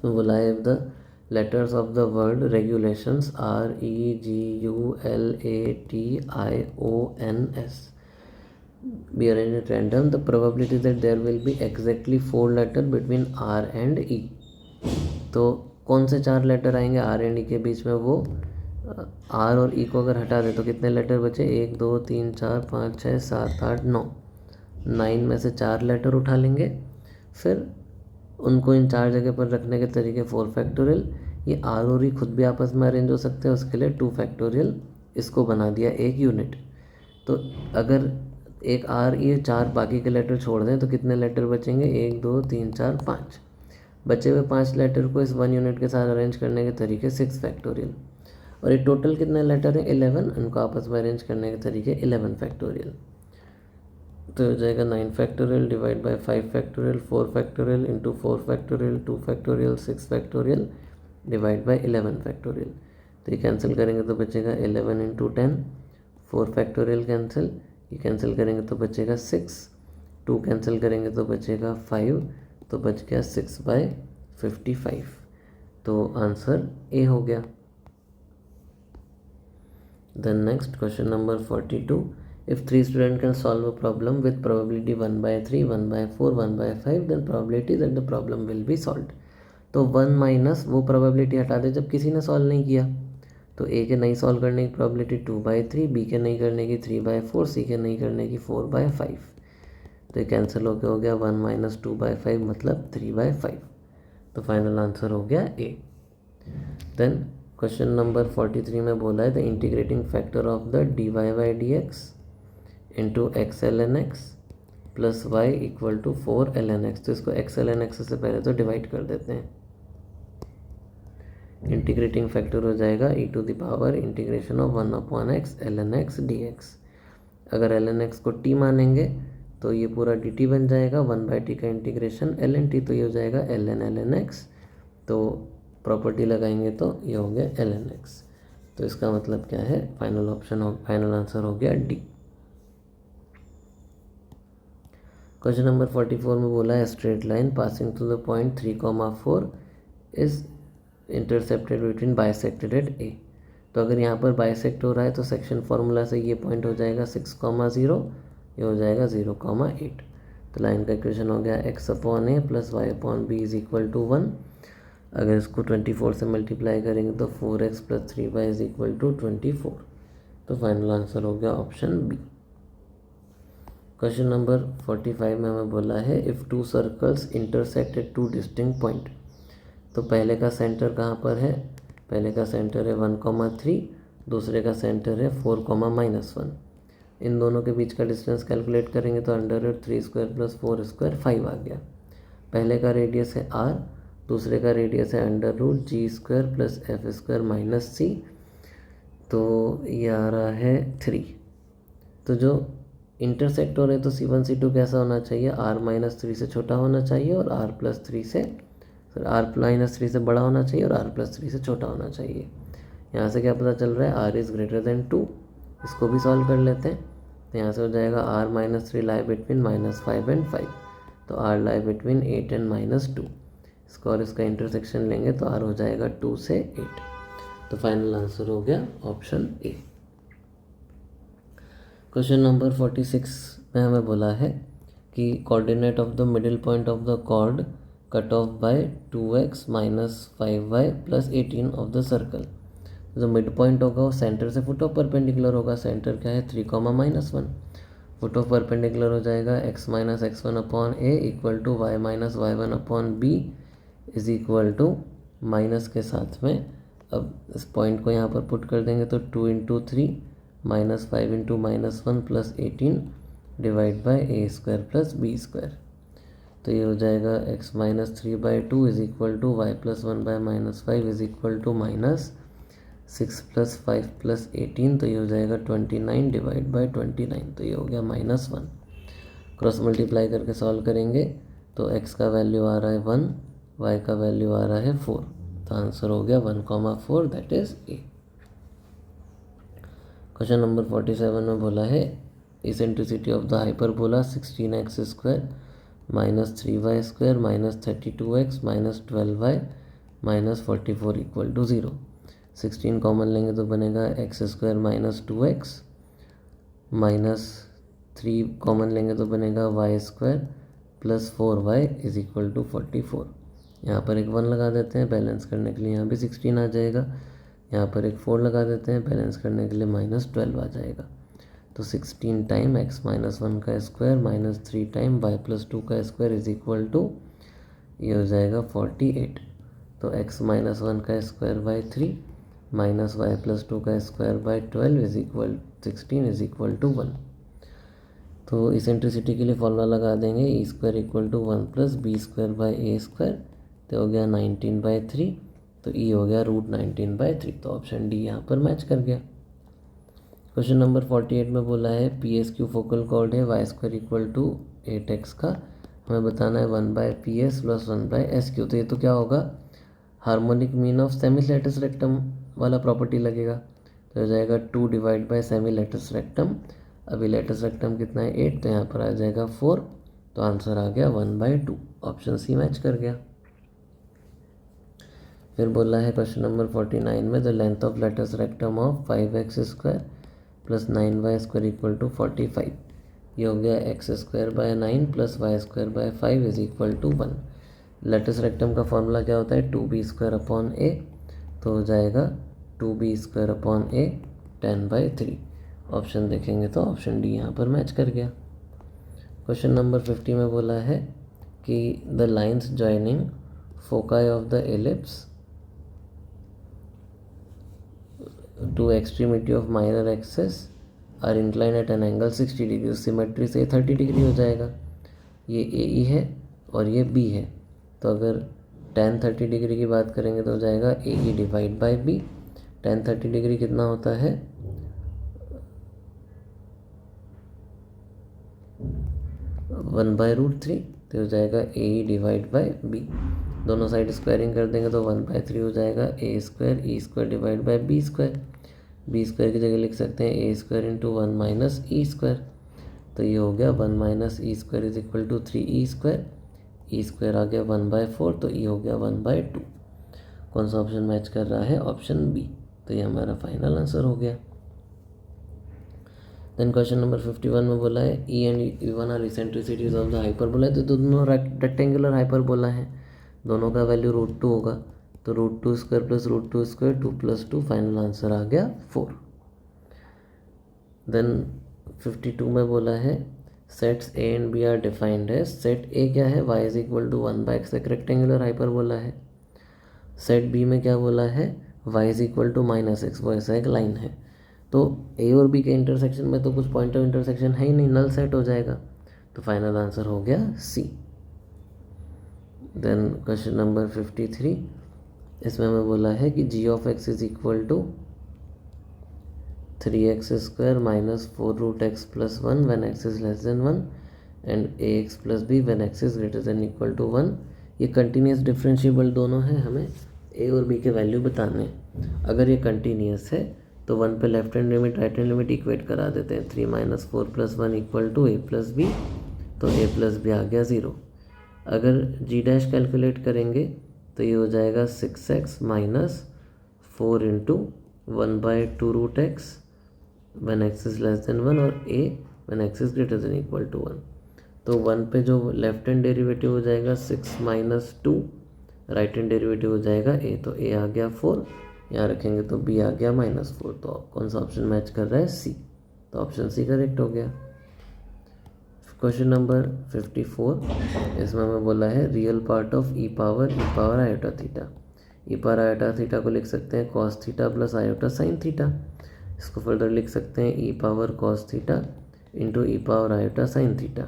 तो बोला है the letters of the word regulations REGULATIONS be arranged at random. The probability that there will be exactly 4 letters between R and E. तो कौन से 4 लेटर आएंगे R and E के बीच में, वो R और E को अगर हटा दे तो कितने लेटर बचे 1 2 3 4 5 6 7 8 9, 9 में से 4 लेटर उठा लेंगे, फिर उनको इन 4 जगह पर रखने के तरीके 4 फैक्टोरियल। ये R और E खुद भी आपस में अरेंज हो सकते हैं, उसके लिए 2 फैक्टोरियल, इसको बना दिया एक यूनिट। तो अगर एक R E 4 बाकी के लेटर छोड़ दें तो कितने लेटर बचेंगे 1 2 3 4 5, बचे हुए 5 लेटर को इस 1 यूनिट के साथ अरेंज करने के तरीके 6 फैक्टोरियल। और ये टोटल कितने लेटर हैं 11, इनको आपस में अरेंज करने के तरीके 11 फैक्टोरियल। तो हो जाएगा 9 factorial divide by 5 factorial 4 factorial into 4 factorial 2 factorial 6 factorial divide by 11 factorial. तो ये कैंसिल करेंगे तो बचेगा 11 इंटू 10, 4 फैक्टोरियल कैंसिल, ये कैंसिल करेंगे तो बचेगा 6, 2 कैंसिल करेंगे तो बचेगा 5, तो बच गया 6/55। तो आंसर ए हो गया। Then next question number 42, if 3 students can solve a problem with probability 1/3 1/4 1/5 then probability that the problem will be solved। तो 1 माइनस वो probability हटा दे जब किसी ने सॉल्व नहीं किया, तो ए के नहीं सॉल्व करने की probability 2/3, बी के नहीं करने की 3/4, सी के नहीं करने की 4/5। तो ये कैंसिल होकर हो गया 1 - 2/5 मतलब 3/5, तो फाइनल आंसर हो गया ए। देन क्वेश्चन नंबर 43 में बोला है the integrating factor of the dy/dx into X L N X plus Y equal to 4ln x। तो इसको एक्स एल एन एक्स से पहले तो डिवाइड कर देते हैं, इंटीग्रेटिंग फैक्टर हो जाएगा e⁻ integration of 1/x ln x dx। अगर ln x को t मानेंगे तो ये पूरा dt बन जाएगा, 1/t का इंटीग्रेशन ln t, तो ये हो जाएगा ln x। तो प्रॉपर्टी लगाएंगे तो ये हो गया ln x। तो इसका मतलब क्या है, फाइनल आंसर हो गया डी। क्वेश्चन नंबर 44 में बोला है straight line passing through the point 3, 4 is intercepted between bisected at A. तो अगर यहाँ पर बाइसेक्ट हो रहा है तो सेक्शन फार्मूला से ये पॉइंट हो जाएगा 6,0, ये हो जाएगा 0,8। तो लाइन का इक्वेशन हो गया x/a plus y/b is equal to 1। अगर इसको 24 से मल्टीप्लाई करेंगे तो 4x plus 3y is equal to 24। तो फाइनल आंसर हो गया ऑप्शन बी। क्वेश्चन नंबर 45 में हमें बोला है if two circles intersect at two distinct point. तो पहले का सेंटर कहाँ पर है, पहले का सेंटर है 1,3, दूसरे का सेंटर है 4,-1। इन दोनों के बीच का डिस्टेंस कैलकुलेट करेंगे तो √3² प्लस 4² 5 आ गया। पहले का रेडियस है r, दूसरे का रेडियस है √g² plus f² minus c, तो ये आ रहा है 3। तो जो इंटरसेक्ट हो रहे तो C1 C2 कैसा होना चाहिए, r-3 से छोटा होना चाहिए और r+3 से बड़ा होना चाहिए और r+3 से छोटा होना चाहिए। यहाँ से क्या पता चल रहा है, r इज़ ग्रेटर देन 2। इसको भी सॉल्व कर लेते हैं। तो यहाँ से हो जाएगा r-3 लाई बिटवीन -5 एंड 5, तो r लाई बिटवीन 8 एंड -2। इसको और इसका इंटरसेक्शन लेंगे तो r हो जाएगा 2 से 8। तो फाइनल आंसर हो गया ऑप्शन ए। क्वेश्चन नंबर 46 में हमें बोला है कि coordinate of the middle point of the chord cut off by 2x minus 5y plus 18 of the circle. जो मिड पॉइंट होगा वो सेंटर से फुट ऑफ परपेंडिकुलर होगा। सेंटर क्या है 3,-1। फुट ऑफ परपेंडिकुलर हो जाएगा x minus x1 upon a equal to y minus y1 upon b is equal to minus के साथ में, अब इस पॉइंट को यहाँ पर पुट कर देंगे तो 2 into 3 -5 into -1 plus 18 divide by a² plus b²। तो ये हो जाएगा x minus 3/2 is equal to y plus 1/-5 is equal to -6 plus 5 plus 18, तो ये हो जाएगा 29 डिवाइड बाय 29, तो ये हो गया -1। क्रॉस मल्टीप्लाई करके सॉल्व करेंगे तो x का वैल्यू आ रहा है 1, y का वैल्यू आ रहा है 4। तो आंसर हो गया 1,4, that is A. Question number 47 में बोला है eccentricity of the hyperbola 16x² minus 3y² minus 32x minus 12y minus 44 equal to 0। 16 common लेंगे तो बनेगा x² minus 2x minus 3 common लेंगे तो बनेगा y² plus 4y is equal to 44। यहाँ पर एक 1 लगा देते हैं, बैलेंस करने के लिए यहाँ भी 16 आ जाएगा। यहाँ पर एक 4 लगा देते हैं, बैलेंस करने के लिए -12 आ जाएगा। तो 16 टाइम x माइनस 1 का square minus 3 time y plus 2 का स्क्वायर इज इक्वल टू, ये हो जाएगा 48। तो x माइनस 1 का square by 3 minus y plus 2 का square by 12 is equal 16 is equal to 1। तो इसेंट्रिसिटी के लिए फॉर्मूला लगा देंगे e² equal to 1 plus b² by a², तो हो गया 19/3, तो e हो गया √19/3। तो ऑप्शन डी यहाँ पर मैच कर गया। क्वेश्चन नंबर 48 में बोला है PSQ फोकल कॉर्ड है y² इक्वल टू 8x का, हमें बताना है 1/PS प्लस 1/SQ। तो ये तो क्या होगा, harmonic mean of semi latus rectum वाला प्रॉपर्टी लगेगा। तो हो जाएगा 2 divide by semi latus rectum. अभी लेटस रेक्टम कितना है 8, तो यहाँ पर आ जाएगा 4। तो आंसर आ गया 1/2, ऑप्शन सी मैच कर गया। फिर बोला है क्वेश्चन नंबर 49 में the length of latus rectum of 5x² plus 9y² equal to 45। ये हो गया x² by 9 plus y² by 5 is equal to 1। Latus rectum का फॉर्मूला क्या होता है 2b² अपॉन a, तो हो जाएगा 2b² अपॉन a 10/3। ऑप्शन देखेंगे तो ऑप्शन डी यहाँ पर मैच कर गया। क्वेश्चन नंबर 50 में बोला है कि the lines joining foci of the ellipse to extremity of minor axis are incline at an angle 60 degree. Symmetry से 30 डिग्री हो जाएगा। ये AE है और ये B है, तो अगर tan 30 डिग्री की बात करेंगे तो हो जाएगा AE divide by B। tan 30 degree कितना होता है 1/√3, तो हो जाएगा AE डिवाइड बाई B। दोनों साइड स्क्वायरिंग कर देंगे तो 1/3 हो जाएगा a² e² divide by b²। b² की जगह लिख सकते हैं a² इंटू 1 माइनस e²। तो ये हो गया 1 minus e² is equal to 3e²। e² आ गया 1/4, तो e हो गया 1/2। कौन सा ऑप्शन मैच कर रहा है, ऑप्शन बी। तो ये हमारा फाइनल आंसर हो गया। देन क्वेश्चन नंबर 51 में बोला है e and E1 are eccentricities of the hyperbola है। तो दोनों रेक्टेंगुलर हाइपरबोला है, दोनों का वैल्यू √2 होगा, तो √2² प्लस √2², 2 + 2, फाइनल आंसर आ गया 4। देन 52 में बोला है sets A and B are defined है। सेट ए क्या है, y = 1/x, एक रेक्टेंगुलर हाइपरबोला है। सेट बी में क्या बोला है, y = -x, वो ऐसा एक लाइन है। तो ए और बी के इंटरसेक्शन में तो कुछ पॉइंट ऑफ इंटरसेक्शन है ही नहीं, नल सेट हो जाएगा, तो फाइनल आंसर हो गया सी। देन क्वेश्चन नंबर 53, इसमें हमें बोला है कि g(x) = 3x² - 4√x + 1 when x is less than 1 and ax + b when x is greater than equal to 1। ये कंटिन्यूस डिफरेंशिएबल दोनों हैं, हमें ए और बी के वैल्यू बताने हैं। अगर ये कंटिन्यूस है तो 1 पे left hand limit right hand limit equate करा देते हैं। 3 - 4 + 1 = a + b, तो a + b आ गया 0। अगर g' कैलकुलेट करेंगे तो ये हो जाएगा 6x - 4 × 1/2√x when x is less than 1 और a when x is greater than equal to 1। तो 1 पे जो लेफ्ट हैंड डेरिवेटिव हो जाएगा 6 - 2, राइट हैंड डेरिवेटिव हो जाएगा a, तो a आ गया 4, यहाँ रखेंगे तो b आ गया -4। तो कौन सा ऑप्शन मैच कर रहा है, सी, तो ऑप्शन सी करेक्ट हो गया। क्वेश्चन नंबर 54, इसमें हमें बोला है real part of e power iota theta. e power iota theta को लिख सकते हैं cos theta + iota sin theta. इसको फर्दर लिख सकते हैं e power cos theta × e power iota sin theta.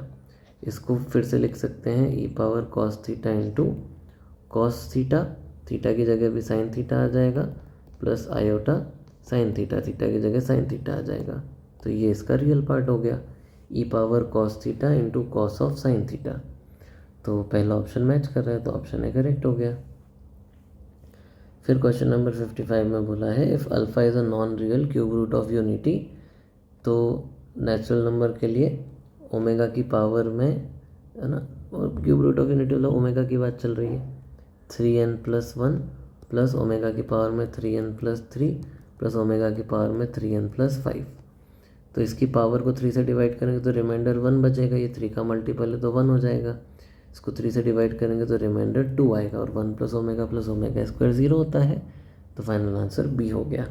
इसको फिर से लिख सकते हैं e power cos theta × cos theta, theta की जगह भी sin थीटा आ जाएगा, plus iota sin theta, theta की जगह sin थीटा आ जाएगा। तो ये इसका रियल पार्ट हो गया, e power cos theta × cos of sin theta. तो पहला ऑप्शन मैच कर रहा है, तो ऑप्शन ए करेक्ट हो गया। फिर क्वेश्चन नंबर 55 में बोला है if alpha is a non real cube root of unity. तो नेचुरल नंबर के लिए ओमेगा की पावर में, है ना, और क्यूब रूट ऑफ यूनिटी मतलब ओमेगा की बात चल रही है, 3n + 1 प्लस ओमेगा की पावर में 3n + 3 प्लस ओमेगा की पावर में 3n + 5। तो इसकी पावर को 3 से डिवाइड करेंगे तो रिमाइंडर 1 बचेगा, ये 3 का मल्टीपल है तो 1 हो जाएगा। इसको 3 से डिवाइड करेंगे तो रिमाइंडर 2 आएगा, और 1 + ओमेगा + ओमेगा स्क्वायर 0 होता है, तो फाइनल आंसर बी हो गया।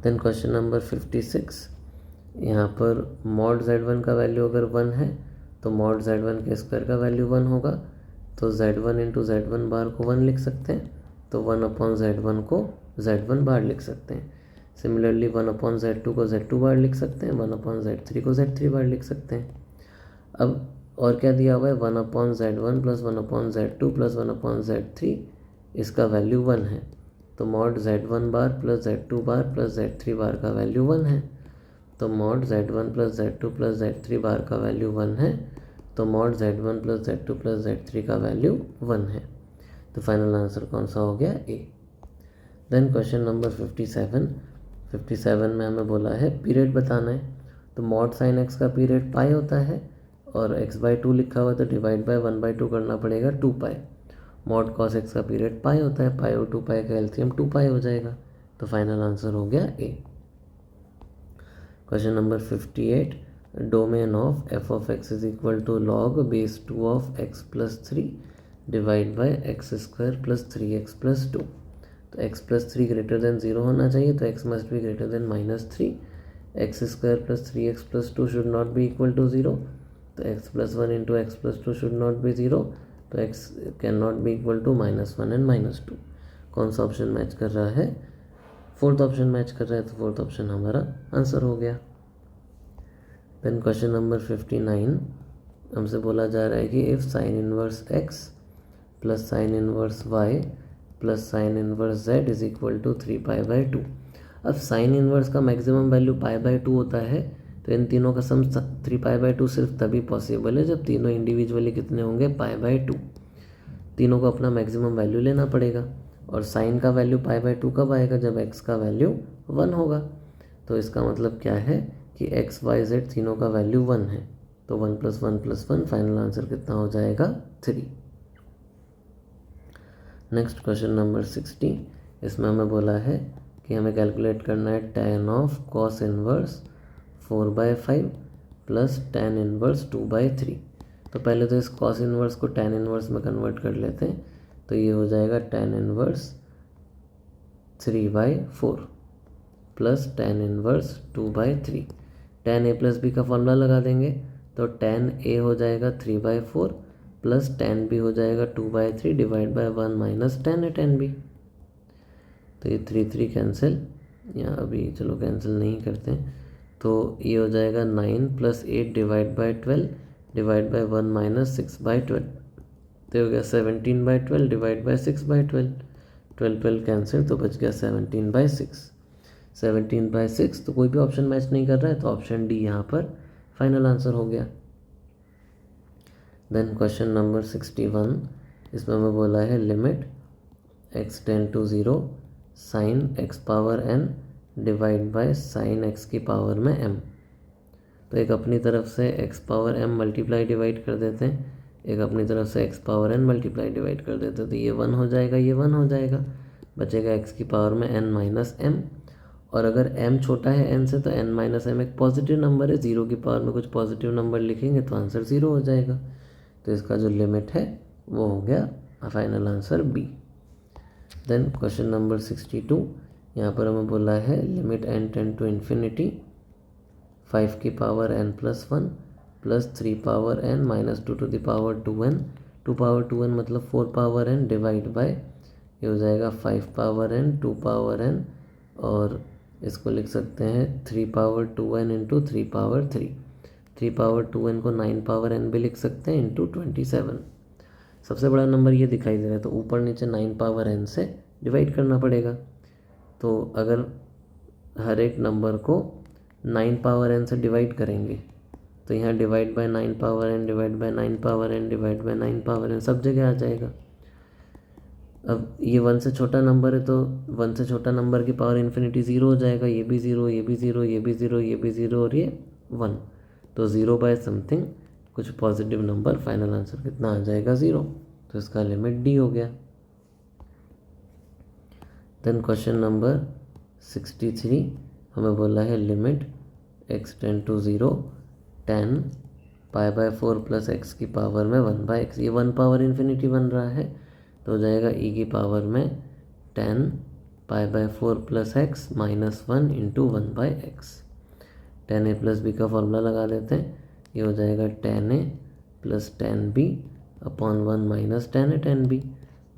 देन क्वेश्चन नंबर 56, यहाँ पर मॉड z1 का वैल्यू अगर 1 है तो मॉड z1 के स्क्वायर का वैल्यू 1 होगा, तो z1 × z1 बार को 1 लिख सकते हैं, तो 1/z1 को z1 बार लिख सकते हैं। सिमिलरली 1/z2 को z2 बार लिख सकते हैं, 1/z3 को z3 बार लिख सकते हैं। अब और क्या दिया हुआ है, 1/z1 + 1/z2 + 1/z3, इसका वैल्यू 1 है, तो मॉड z1 बार + z2 बार + z3 बार का वैल्यू 1 है, तो मॉड z1 + z2 + z3 बार का वैल्यू 1 है, तो मॉड z1 + z2 + z3 का वैल्यू 1 है। तो फाइनल आंसर कौन सा हो गया, ए। देन क्वेश्चन नंबर 57 में हमें बोला है पीरियड बताना है। तो मॉड साइन एक्स का पीरियड पाई होता है, और x/2 लिखा हुआ तो डिवाइड बाय 1/2 करना पड़ेगा 2π। मॉड कॉस एक्स का पीरियड पाई होता है, पाई और 2π का एलसीएम 2π हो जाएगा, तो फाइनल आंसर हो गया A. Question number 58, domain of f(x) = log base 2 of x + 3 divide by x² + 3x + 2। तो x + 3 > 0 होना चाहिए, तो x must be greater than -3। x² + 3x + 2 should not be equal to 0, तो x + 1 × x + 2 should not be 0, तो x can not be equal to -1 and -2। कौन सा option match कर रहा है, फोर्थ ऑप्शन मैच कर रहा है, तो फोर्थ ऑप्शन हमारा आंसर हो गया। देन क्वेश्चन नंबर 59, हमसे बोला जा रहा है कि if sin inverse x + sin inverse y + sin inverse z = 3π/2। अब sin इनवर्स का मैक्सिमम वैल्यू π/2 होता है, तो इन तीनों का सम 3π/2 सिर्फ तभी पॉसिबल है जब तीनों इंडिविजुअली कितने होंगे, π/2। तीनों को अपना मैक्सिमम वैल्यू लेना पड़ेगा, और साइन का वैल्यू π/2 कब आएगा, जब x का वैल्यू 1 होगा। तो इसका मतलब क्या है कि x, y, z तीनों का वैल्यू 1 है, तो 1 + 1 + 1, फाइनल आंसर कितना हो जाएगा, 3। नेक्स्ट क्वेश्चन नंबर 60, इसमें हमें बोला है कि हमें कैलकुलेट करना है tan of cos inverse 4/5 plus tan inverse 2/3। तो पहले तो इस cos इनवर्स को tan इनवर्स में कन्वर्ट कर लेते हैं, तो ये हो जाएगा tan inverse 3/4 plus tan inverse 2/3। tan a plus B का फॉर्मूला लगा देंगे, तो tan a हो जाएगा 3/4 प्लस tan b हो जाएगा 2/3 divide by 1 minus tan a tan b। तो ये 3 कैंसिल, या अभी चलो कैंसिल नहीं करते हैं, तो ये हो जाएगा 9 plus 8 divide by 12 divide by 1 minus 6/12। तो हो गया 17/12 डिवाइड बाय 6/12। 12 कैंसिल, तो बच गया 17/6। 17/6, तो कोई भी ऑप्शन मैच नहीं कर रहा है, तो ऑप्शन डी यहाँ पर फाइनल आंसर हो गया। देन क्वेश्चन नंबर 61, इसमें हमें बोला है limit x tend to 0 sine x power n divide by sine x की पावर में m। तो एक अपनी तरफ से x power m multiply divide कर देते हैं, एक अपनी तरफ से x power n multiply divide कर देते हैं, तो ये 1 हो जाएगा, ये 1 हो जाएगा, बचेगा x की पावर में n माइनस m। और अगर m छोटा है n से, तो n माइनस m एक पॉजिटिव नंबर है, 0 की पावर में कुछ पॉजिटिव नंबर लिखेंगे तो आंसर 0 हो जाएगा। तो इसका जो लिमिट है वो हो गया final answer B. Then question number 62, यहाँ पर हमें बोला है limit n tend to infinity 5 की power n plus 1 plus 3 power n minus 2 to the power 2n। 2 power 2n मतलब 4 पावर n डिवाइड बाय, ये हो जाएगा 5 पावर n 2 पावर n, और इसको लिख सकते हैं 3 power 2n into 3 power 3। 3 power 2n को 9 पावर n भी लिख सकते हैं इंटू 27। सबसे बड़ा नंबर ये दिखाई दे रहा है, तो ऊपर नीचे 9 पावर n से डिवाइड करना पड़ेगा। तो अगर हर एक नंबर को 9 पावर n से डिवाइड करेंगे, तो यहाँ divide by 9 power n divide bye 9 power n divide bye 9 power n सब जगह आ जाएगा। अब ये 1 से छोटा नंबर है, तो 1 से छोटा नंबर की पावर इन्फिनिटी 0 हो जाएगा, ये भी 0, ये भी 0, ये भी 0, ये भी 0 और ये 1। तो 0 बाय समथिंग कुछ पॉजिटिव नंबर, फाइनल आंसर कितना आ जाएगा 0। तो इसका लिमिट डी हो गया। देन क्वेश्चन नंबर 63, हमें बोला है limit x tend to 0 tan π/4 plus x की पावर में 1/x। ये 1 पावर इन्फिनिटी बन रहा है, तो हो जाएगा e की पावर में tan π/4 plus x minus 1 into 1/x। tan a plus B का फॉर्मूला लगा देते हैं, ये हो जाएगा tan a plus tan b upon 1 minus tan a tan b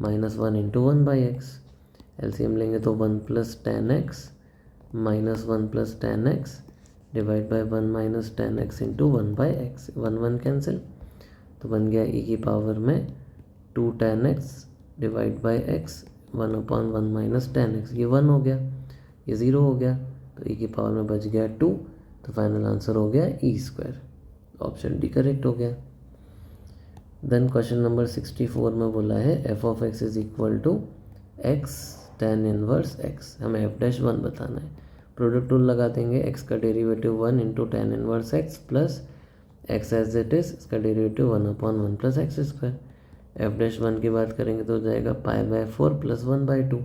minus 1 into 1/x। LCM लेंगे तो 1 plus tan x minus 1 plus tan x divide by 1 minus tan x into 1/x। 1 1 cancel, तो बन गया e की power में 2 tan x divide bye x 1 upon 1 minus tan x। ये 1 हो गया, ये 0 हो गया, तो e की पावर में बच गया 2। तो फाइनल आंसर हो गया e²। ऑप्शन डी करेक्ट हो गया। देन क्वेश्चन नंबर 64 में बोला है f of x is equal to x tan inverse x। हमें f'1 बताना है। प्रोडक्ट रूल लगा देंगे, x का derivative 1 into tan inverse x plus x as it is, इसका derivative 1 upon 1 plus x²। f'1 की बात करेंगे तो हो जाएगा π/4 प्लस 1/2।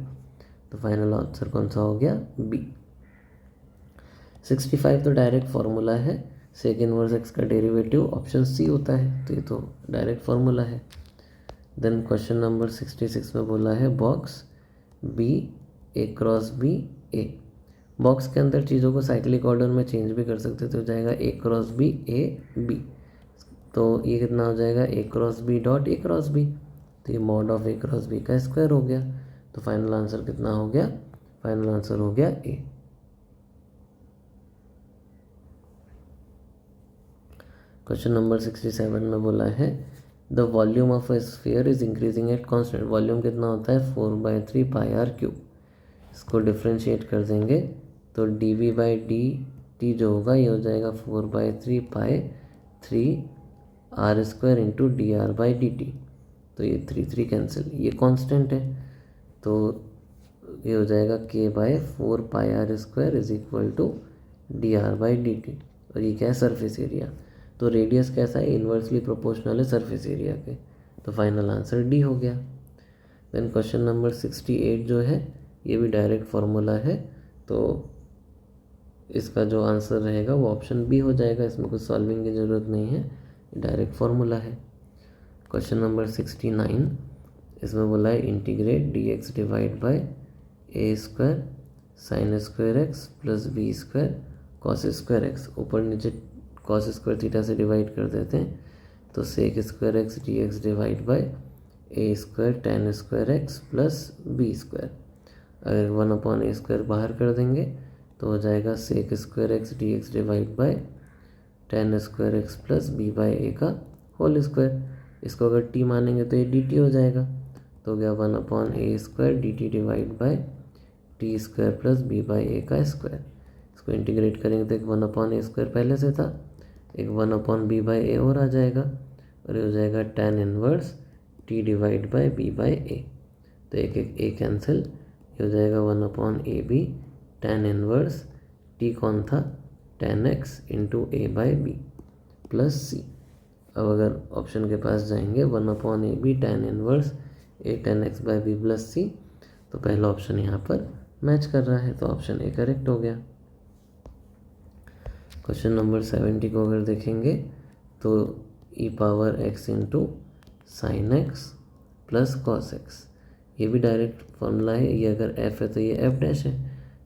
तो फाइनल आंसर कौन सा हो गया बी। 65 तो डायरेक्ट फार्मूला है, सेक इनवर्स x का डेरिवेटिव ऑप्शन सी होता है, तो ये तो डायरेक्ट फार्मूला है। देन क्वेश्चन नंबर 66 में बोला है बॉक्स बी ए क्रॉस बी ए। बॉक्स के अंदर चीज़ों को साइक्लिक ऑर्डर में चेंज भी कर सकते, तो हो जाएगा A cross B A B. तो ये कितना हो जाएगा A cross B dot A cross B, तो ये mod of A cross B का स्क्वायर हो गया। तो फाइनल आंसर कितना हो गया, फाइनल आंसर हो गया ए। क्वेश्चन नंबर 67 में बोला है the volume of a sphere is increasing at constant. Volume कितना होता है 4/3 पाई आर क्यूब। इसको डिफ्रेंशिएट कर देंगे तो D V by D T जो होगा ये हो जाएगा 4/3 pi 3 R square into D R by D T. तो ये 3 कैंसिल, ये कांस्टेंट है, तो ये हो जाएगा K by 4 pi R square is equal to D R by D T. और ये क्या है सरफेस एरिया, तो रेडियस कैसा है इन्वर्सली प्रोपोर्शनल है सरफेस एरिया के। तो फाइनल आंसर डी हो गया। देन क्वेश्चन नंबर 68 जो है ये भी डायरेक्ट फार्मूला है, तो इसका जो आंसर रहेगा वो ऑप्शन बी हो जाएगा। इसमें कुछ सॉल्विंग की ज़रूरत नहीं है, डायरेक्ट फार्मूला है। क्वेश्चन नंबर 69, इसमें बोला है integrate D X divide by A square sine square x plus B square cos square X. ऊपर नीचे कॉस स्क्वायर थीटा से डिवाइड कर देते हैं, तो sec square X D X divide by A square tan square x plus B square. अगर 1/a square बाहर कर देंगे तो हो जाएगा sec square X D X divide by tan square x plus B by A का whole square. इसको अगर टी मानेंगे तो ये डी टी हो जाएगा, तो हो गया 1/a square D T divide by T square plus B by A का स्क्वायर। इसको इंटीग्रेट करेंगे तो एक 1/a स्क्वायर पहले से था, एक 1/b बाई ए और आ जाएगा, और ये हो जाएगा tan inverse T divide by B by A. तो एक एक ए कैंसिल, ये हो जाएगा 1/ab tan इनवर्स टी कौन था, tan x into A by B plus C. अब अगर ऑप्शन के पास जाएंगे 1/ab tan inverse A tan x by B plus C, तो पहला ऑप्शन यहाँ पर मैच कर रहा है, तो ऑप्शन ए करेक्ट हो गया। क्वेश्चन नंबर 70 को अगर देखेंगे तो e power x into sine x plus cos x, ये भी डायरेक्ट फॉर्मूला है। ये अगर एफ है तो ये एफ डैश है,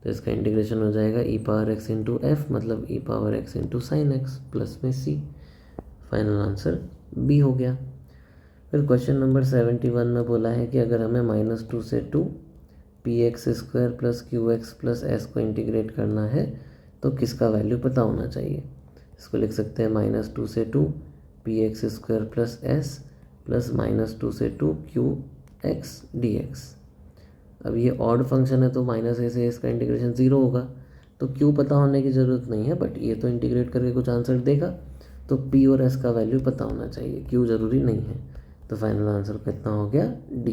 तो इसका इंटीग्रेशन हो जाएगा e power x into f, मतलब e power x into sine x plus में सी। फाइनल आंसर बी हो गया। फिर क्वेश्चन नंबर 71 में बोला है कि अगर हमें -2 से 2 P x square plus Q x plus S को इंटीग्रेट करना है तो किसका वैल्यू पता होना चाहिए। इसको लिख सकते हैं -2 से 2 P x square plus S plus -2 से 2 क्यू एक्स डी एक्स। अब ये ऑड फंक्शन है तो -a से इसका इंटीग्रेशन 0 होगा, तो क्यू पता होने की ज़रूरत नहीं है, बट ये तो इंटीग्रेट करके कुछ आंसर देगा, तो पी और एस का वैल्यू पता होना चाहिए, क्यू ज़रूरी नहीं है। तो फाइनल आंसर कितना हो गया, डी।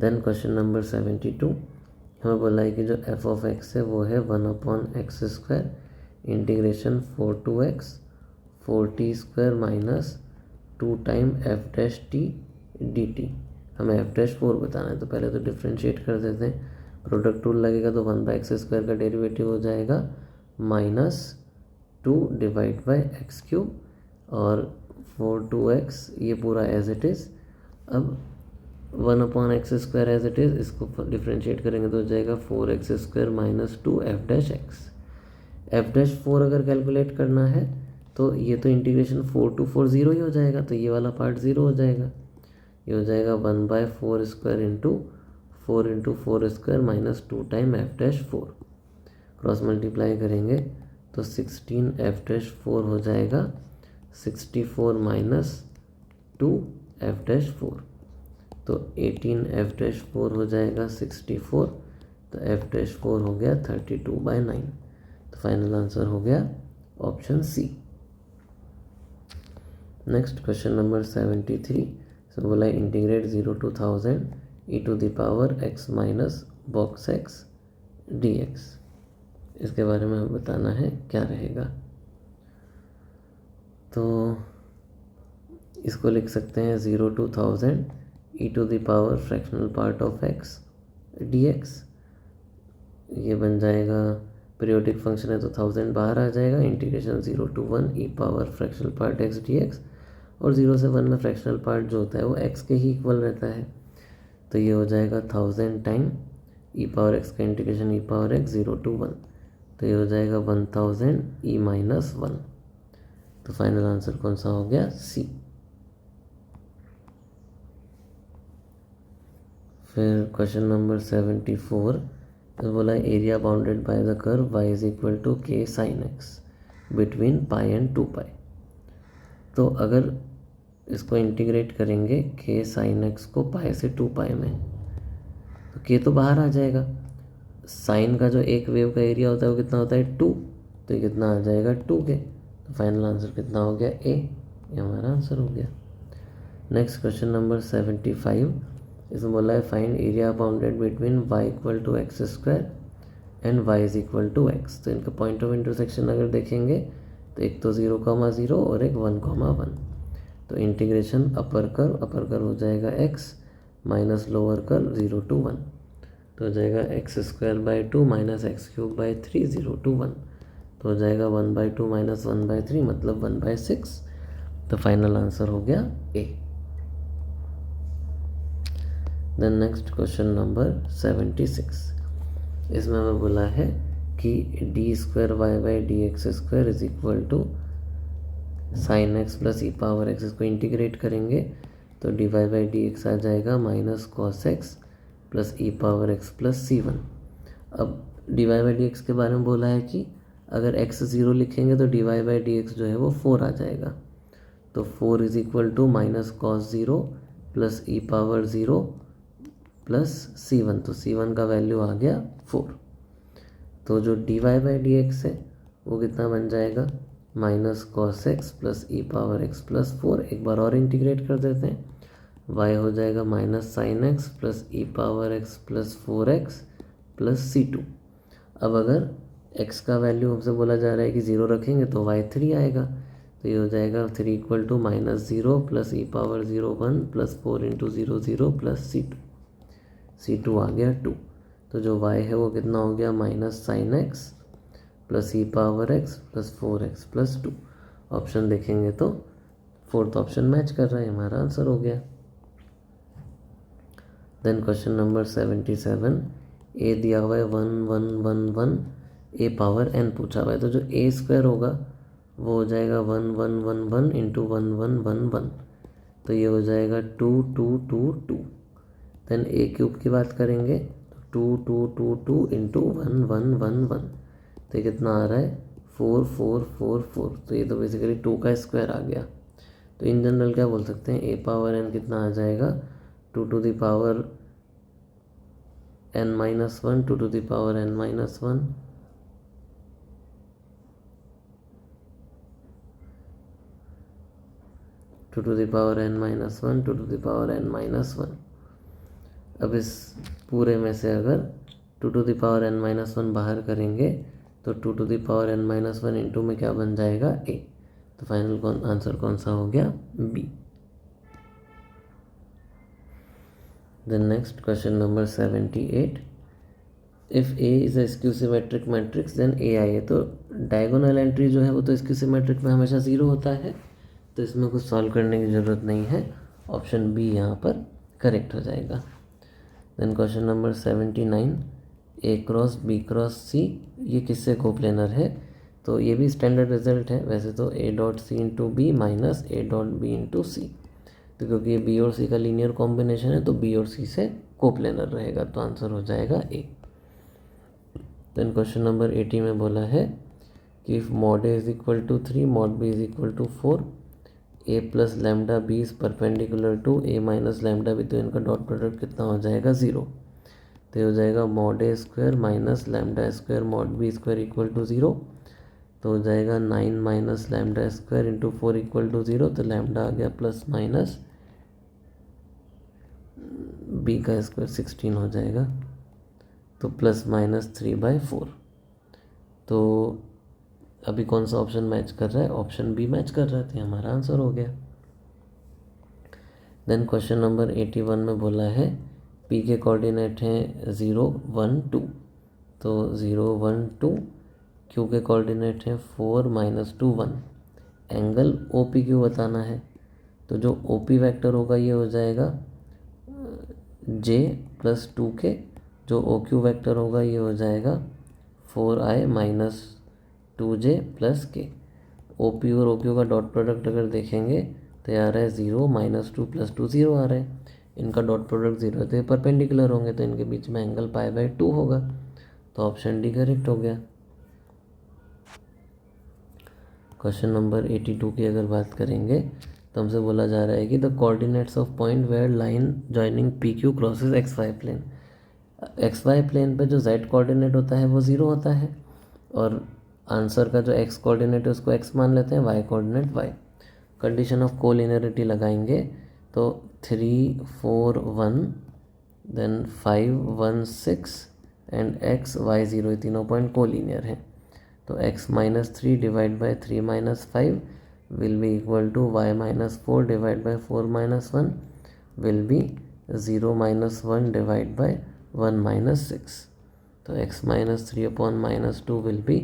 देन क्वेश्चन नंबर 72, हमें बोला है कि जो एफ ऑफ एक्स है वो है 1/x square integration 4 to x 4t square minus 2 time F dash T D T. हमें एफ डैश 4 बताना है, तो पहले तो डिफ्रेंशिएट कर देते हैं। प्रोडक्ट रूल लगेगा तो 1/x स्क्वायर का डेरिवेटिव हो जाएगा -2 डिवाइड बाई एक्स क्यूब, और 4 to x ये पूरा एज इट इज़। अब 1/x square as it is, इसको डिफ्रेंशिएट करेंगे तो हो जाएगा 4x square minus 2 F dash X. F dash 4 अगर कैलकुलेट करना है तो ये तो इंटीग्रेशन 4 to 4 0 ही हो जाएगा, तो ये वाला पार्ट 0 हो जाएगा। ये हो जाएगा 1/4 square into 4 square minus 2 time F dash 4। Cross multiply करेंगे तो 16 एफ डैश 4 हो जाएगा 64 माइनस 2 एफ डैश 4, तो 18 एफ डैश 4 हो जाएगा 64, तो एफ डैश 4 हो गया 32/9। तो फाइनल आंसर हो गया option C. Next question number 73, so बोला integrate 0 to 1000 e to the power x minus box x dx। इसके बारे में हमें बताना है क्या रहेगा। तो इसको लिख सकते हैं 0 to 1000 e to the power fractional part of x dx। ये बन जाएगा, पीरियोडिक फंक्शन है तो 1000 बाहर आ जाएगा, integration 0 to 1 e power fractional part x dx, और 0 से 1 में फ्रैक्शनल पार्ट जो होता है वो x के ही इक्वल रहता है, तो ये हो जाएगा 1000 टाइम e पावर x का integration e power x 0 to 1, तो ये हो जाएगा 1000 e माइनस 1। तो फाइनल आंसर कौन सा हो गया, सी। फिर क्वेश्चन नंबर 74, तो बोला area bounded by the curve y is equal to k sine x between pi and 2 pi. तो अगर इसको इंटीग्रेट करेंगे k साइन x को पाई से 2 पाई में, तो k तो बाहर आ जाएगा। साइन का जो एक वेव का एरिया होता है वो कितना होता है 2, तो ये कितना आ जाएगा 2k। तो फाइनल आंसर कितना हो गया, ए। ये हमारा आंसर हो गया। नेक्स्ट क्वेश्चन नंबर 75, इसमें बोला है find area bounded between y equal to X square and y is equal to X. तो इनका पॉइंट ऑफ इंटरसेक्शन अगर देखेंगे तो एक तो 0,0 और एक 1,1। तो इंटीग्रेशन अपर कर्व हो जाएगा x माइनस लोअर कर 0 to 1, तो हो जाएगा x² 2 माइनस x³ 3 0 to 1, तो हो जाएगा 1/2 माइनस 1/3 मतलब 1/6। तो फाइनल आंसर हो गया ए। देन नेक्स्ट क्वेश्चन नंबर 76, इसमें हमें बोला है कि d² y/dx² is equal to sin x plus E power x। इसको इंटीग्रेट करेंगे तो dy/dx आ जाएगा माइनस cos x प्लस ई पावर x प्लस c1। अब dy/dx के बारे में बोला है कि अगर x 0 लिखेंगे तो dy/dx जो है वो 4 आ जाएगा, तो 4 is equal to minus cos 0 plus E power 0 plus c1, तो c1 का वैल्यू आ गया 4। तो जो dy/dx है वो कितना बन जाएगा, माइनस कॉस एक्स प्लस ई पावर एक्स प्लस 4। एक बार और इंटीग्रेट कर देते हैं, y हो जाएगा माइनस साइन एक्स प्लस ई power x plus 4x plus c2। अब अगर x का वैल्यू हमसे बोला जा रहा है कि 0 रखेंगे तो y 3 आएगा, तो ये हो जाएगा 3 equal to minus 0 plus E power 0 1 plus 4 into 0 0 plus c2 आ गया 2। तो जो y है वो कितना हो गया, माइनस साइन एक्स प्लस ई power x plus 4x plus 2। Option देखेंगे तो फोर्थ ऑप्शन मैच कर रहा है, हमारा आंसर हो गया। देन क्वेश्चन नंबर 77, ए दिया हुआ है 1 1 1 1 ए पावर n पूछा हुआ है, तो जो a² होगा वो हो जाएगा 1 1 1 1 इंटू 1 1 1 1, तो ये हो जाएगा 2 2 2 2। देन a³ की बात करेंगे तो 2 2 2 2 इंटू 1 1 1 1, तो ये कितना आ रहा है 4 4 4 4, तो ये तो बेसिकली 2 का स्क्वायर आ गया। तो इन जनरल क्या बोल सकते हैं, a पावर n कितना आ जाएगा 2 to the power n minus 1 2 to the power n minus 1 2 to the power n minus 1 2 to the power n minus 1। अब इस पूरे में से अगर 2 to the power n minus 1 बाहर करेंगे तो 2 to the power n minus 1 into में क्या बन जाएगा a, तो फाइनल आंसर कौन सा हो गया, B. Then next question number 78, if a is a skew symmetric matrix then ai है, तो डायगोनल एंट्री जो है वो तो स्क्यू सिमेट्रिक में हमेशा 0 होता है, तो इसमें कुछ सॉल्व करने की ज़रूरत नहीं है, ऑप्शन बी यहाँ पर करेक्ट हो जाएगा। देन क्वेश्चन नंबर 79, ए क्रॉस बी क्रॉस सी ये किससे कोप्लेनर है, तो ये भी स्टैंडर्ड रिजल्ट है वैसे तो, A dot C into B minus A dot B into C, तो क्योंकि ये बी और सी का लीनियर कॉम्बिनेशन है तो बी और सी से कोप्लेनर रहेगा, तो आंसर हो जाएगा ए। देन क्वेश्चन नंबर 80 में बोला है कि if mod a is equal to 3 mod b is equal to 4 a plus lambda b is perpendicular to a minus lambda b, तो इनका डॉट प्रोडक्ट कितना हो जाएगा 0, तो ये हो जाएगा mod a square minus lambda square mod b square equal to 0, तो हो जाएगा 9 minus lambda square into 4 equal to 0, तो लैम्डा आ गया प्लस माइनस बी का स्क्वायर 16 हो जाएगा, तो प्लस माइनस 3/4। तो अभी कौन सा ऑप्शन मैच कर रहा है, ऑप्शन बी मैच कर रहा है, तो हमारा आंसर हो गया। देन क्वेश्चन नंबर 81 में बोला है पी के कोऑर्डिनेट हैं 0 1 2, तो 0 1 2, क्यू के कोऑर्डिनेट हैं 4 -2 1, एंगल ओ पी क्यू बताना है, तो जो ओ पी वैक्टर होगा ये हो जाएगा जे प्लस 2k, जो ओ क्यू वैक्टर होगा ये हो जाएगा 4i माइनस 2j प्लस के। ओ पी और ओ क्यू का डॉट प्रोडक्ट अगर देखेंगे तो ये आ रहा है 0 -2 + 2 0 आ रहा है, इनका डॉट प्रोडक्ट 0 है तो ये परपेंडिकुलर होंगे, तो इनके बीच में एंगल π/2 होगा, तो ऑप्शन डी करेक्ट हो गया। क्वेश्चन नंबर 82 की अगर बात करेंगे तो हमसे बोला जा रहा है कि the coordinates of point where line joining P Q crosses XY plane, XY plane पे जो Z कोऑर्डिनेट होता है वो 0 होता है, और आंसर का जो x कोऑर्डिनेट है उसको x मान लेते हैं, y coordinate y। Condition of collinearity लगाएंगे तो 3 4 1 देन 5 1 6 एंड x y 0 ये तीनों पॉइंट कोलिनियर हैं, तो x -3 divide by 3 - 5 will be equal to y -4 divide by 4 - 1 will be 0 minus 1 divide by 1 minus 6. तो x minus 3 upon minus 2 will be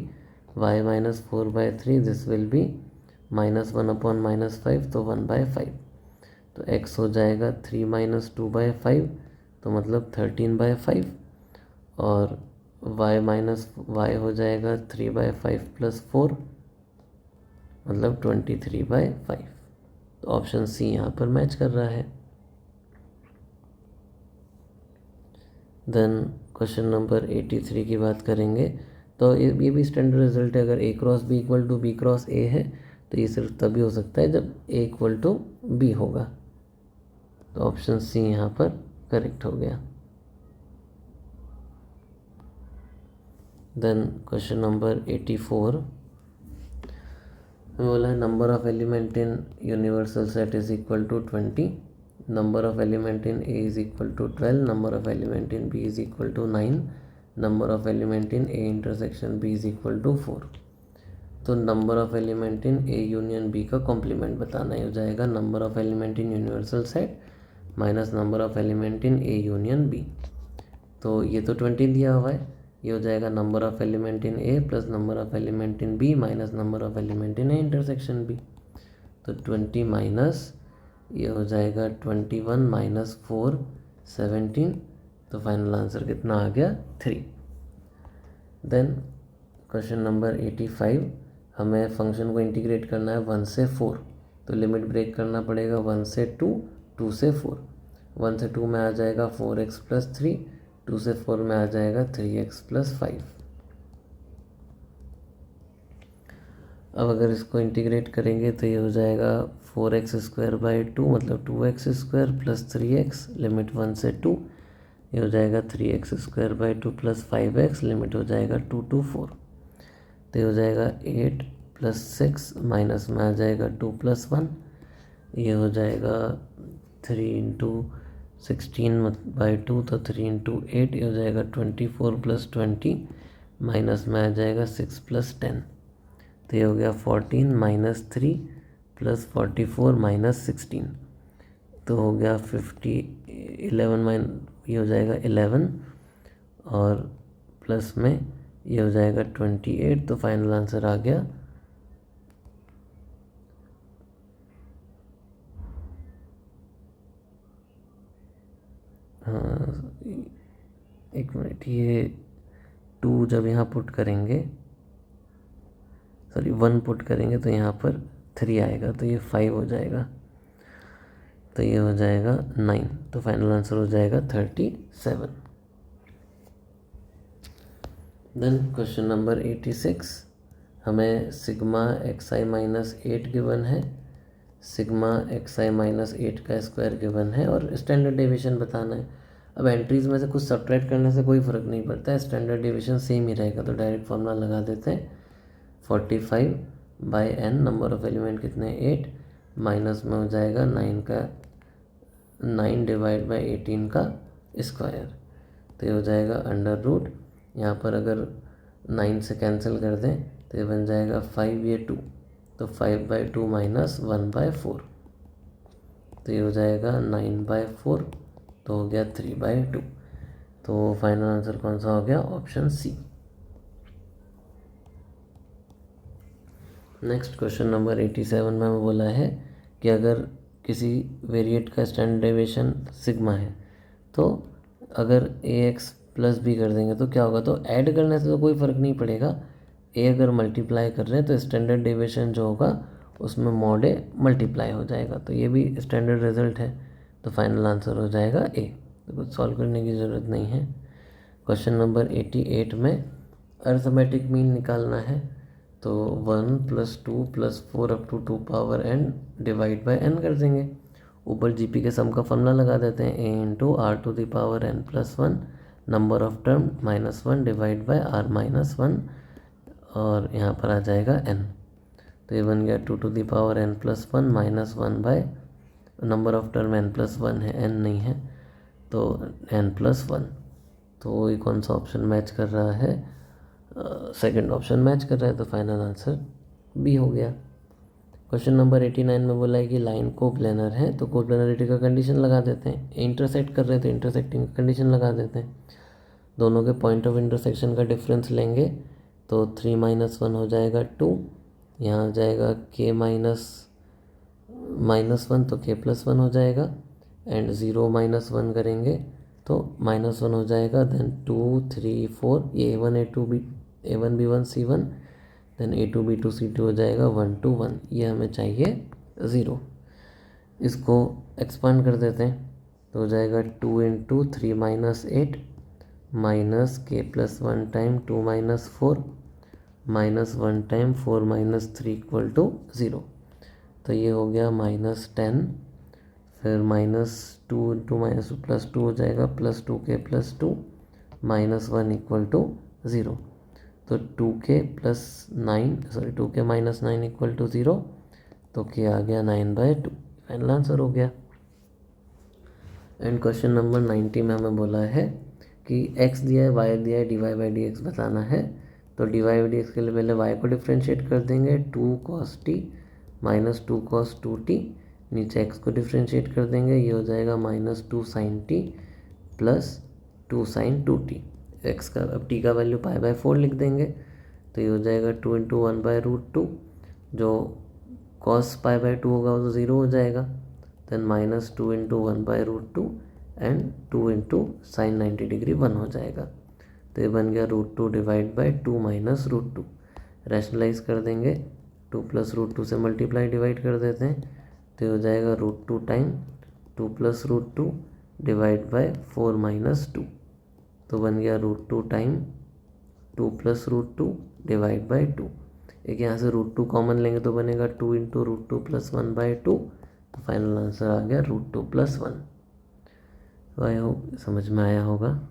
y minus 4/3. This will be minus 1 upon minus 5, तो 1/5. तो x हो जाएगा 3 minus 2/5, तो मतलब 13/5. और y हो जाएगा 3/5 प्लस 4, मतलब 23/5. तो ऑप्शन सी यहाँ पर मैच कर रहा है. देन क्वेश्चन नंबर 83 की बात करेंगे. तो ये भी स्टैंडर्ड रिजल्ट है. अगर a cross b equal to b cross a है तो ये सिर्फ तभी हो सकता है जब a इक्वल टू b होगा. तो ऑप्शन सी यहाँ पर करेक्ट हो गया. देन क्वेश्चन नंबर 84 में बोला है number of element in universal set is equal to 20. Number of element in A is equal to 12. Number of element in B is equal to 9. Number of element in A intersection B is equal to 4. तो number of element in A union B का complement बताना ही हो जाएगा number of element in universal set minus number of element in A union B. तो ये तो 20 दिया हुआ है. ये हो जाएगा number of element in A plus number of element in B minus number of element in A intersection B. तो 20 माइनस ये हो जाएगा 21 माइनस 4 17. तो फाइनल आंसर कितना आ गया 3. देन क्वेश्चन नंबर 85 हमें फंक्शन को इंटीग्रेट करना है 1 से 4. तो लिमिट ब्रेक करना पड़ेगा 1 से 2, 2 से 4. 1 से 2 में आ जाएगा 4x प्लस 3, 2 से 4 में आ जाएगा 3x प्लस 5. अब अगर इसको इंटीग्रेट करेंगे तो ये हो जाएगा 4x²/2 मतलब 2x² प्लस 3x लिमिट 1 से 2. ये हो जाएगा 3x²/2 प्लस 5x लिमिट हो जाएगा 2 to 4. तो ये हो जाएगा 8 प्लस 6 माइनस में आ जाएगा 2 प्लस 1. ये हो जाएगा 3 इंटू 16/2 तो 3 इंटू 8. ये हो जाएगा 24 प्लस 20 माइनस में आ जाएगा 6 प्लस 10. तो ये हो गया 14 माइनस 3 प्लस 44 माइनस 16. तो हो गया 11 ये हो जाएगा 11 और प्लस में ये हो जाएगा 28. तो फाइनल आंसर आ गया एक मिनट. ये 2 जब यहाँ पुट करेंगे 1 पुट करेंगे तो यहाँ पर 3 आएगा तो ये 5 हो जाएगा. तो ये हो जाएगा 9. तो फाइनल आंसर हो जाएगा 37. देन क्वेश्चन नंबर 86 हमें सिग्मा xi माइनस 8 गिवन है. सिग्मा xi माइनस 8 का स्क्वायर गिवन है और स्टैंडर्ड डेविएशन बताना है. अब एंट्रीज में से कुछ सब्ट्रैक्ट करने से कोई फ़र्क नहीं पड़ता है. स्टैंडर्ड डेविएशन सेम ही रहेगा. तो डायरेक्ट फॉर्मूला लगा देते हैं 45/n. नंबर ऑफ एलिमेंट कितने 8 माइनस में हो जाएगा 9 डिवाइड बाई 18 का स्क्वायर. तो ये हो जाएगा अंडर रूट. यहाँ पर अगर 9 से कैंसिल कर दें तो ये बन जाएगा 5 ये 2. तो 5/2 माइनस 1/4. तो ये हो जाएगा 9/4. तो हो गया 3/2. तो फाइनल आंसर कौन सा हो गया option C. Next question number 87 में हमें बोला है कि अगर किसी वेरिएट का स्टैंडर्ड डेविएशन सिग्मा है तो अगर ax प्लस b कर देंगे तो क्या होगा. तो ऐड करने से तो कोई फ़र्क नहीं पड़ेगा. a अगर मल्टीप्लाई कर रहे हैं तो स्टैंडर्ड डेविएशन जो होगा उसमें मॉड a मल्टीप्लाई हो जाएगा. तो ये भी स्टैंडर्ड रिजल्ट है. तो फाइनल आंसर हो जाएगा a. तो कुछ सॉल्व करने की ज़रूरत नहीं है. क्वेश्चन नंबर 88 में अरिथमेटिक मीन निकालना है. तो 1 + 2 + 4 up to 2 power n divide by n कर देंगे. ऊपर जीपी के सम का फॉर्मूला लगा देते हैं a into r to the power n + 1 number of term -1 divide by r - 1 और यहाँ पर आ जाएगा n. तो ये बन गया 2 to the power n + 1 -1 by number of term n + 1 है n नहीं है तो n + 1. तो ये कौन सा ऑप्शन मैच कर रहा है सेकंड ऑप्शन मैच कर रहा है. तो फाइनल आंसर बी हो गया. क्वेश्चन नंबर 89 में बोला है कि लाइन कोप्लेनर है, तो कोप्लेनरिटी का कंडीशन लगा देते हैं। इंटरसेक्ट कर रहे थे, इंटरसेक्टिंग का कंडीशन लगा देते हैं। दोनों के पॉइंट ऑफ इंटरसेक्शन का डिफरेंस लेंगे तो 3 - 1 हो जाएगा 2, यहाँ आ जाएगा k -1 तो k+1 हो जाएगा, एंड 0 - 1 करेंगे तो -1 हो जाएगा। देन 2 3 4 ये A1 B1 then A2 B2 C2 हो जाएगा 1 2 1, ये हमें चाहिए 0। इसको एक्सपांड कर देते हैं तो हो जाएगा 2 × 3 - 8 माइनस k+1 टाइम 2 - 4 -1 टाइम 4 - 3 = 0। तो ये हो गया -10, फिर -2 × +2 हो जाएगा +2k+2 -1 = 0। तो 2k - 9 = 0, तो k आ गया 9/2। फाइनल आंसर हो गया। एंड क्वेश्चन नंबर 90 में हमें बोला है कि x दिया है, y दिया है, dy/dx बताना है। तो dy/dx के लिए पहले y को डिफ्रेंशिएट कर देंगे, 2 cos t - 2 cos 2t, नीचे x को डिफ्रेंशिएट कर देंगे, ये हो जाएगा -2 sin t + 2 sin 2t। x का अब t का वैल्यू π/4 लिख देंगे, तो ये हो जाएगा 2 × 1/√2, जो cos π/2 होगा वो तो 0 हो जाएगा। देन -2 × 1/√2 एंड 2 × sin 90 डिग्री 1 हो जाएगा। तो ये बन गया √2 / 2 - √2। रैशनलाइज कर देंगे, 2 + √2 से मल्टीप्लाई डिवाइड कर देते हैं, तो ये हो जाएगा √2 टाइम 2 + √2 / 4 - 2। तो बन गया √2 टाइम 2 + √2 / 2। एक यहाँ से √2 कॉमन लेंगे तो बनेगा 2 × √2 + 1/2। तो फाइनल आंसर आ गया √2 + 1। तो आई होप समझ में आया होगा।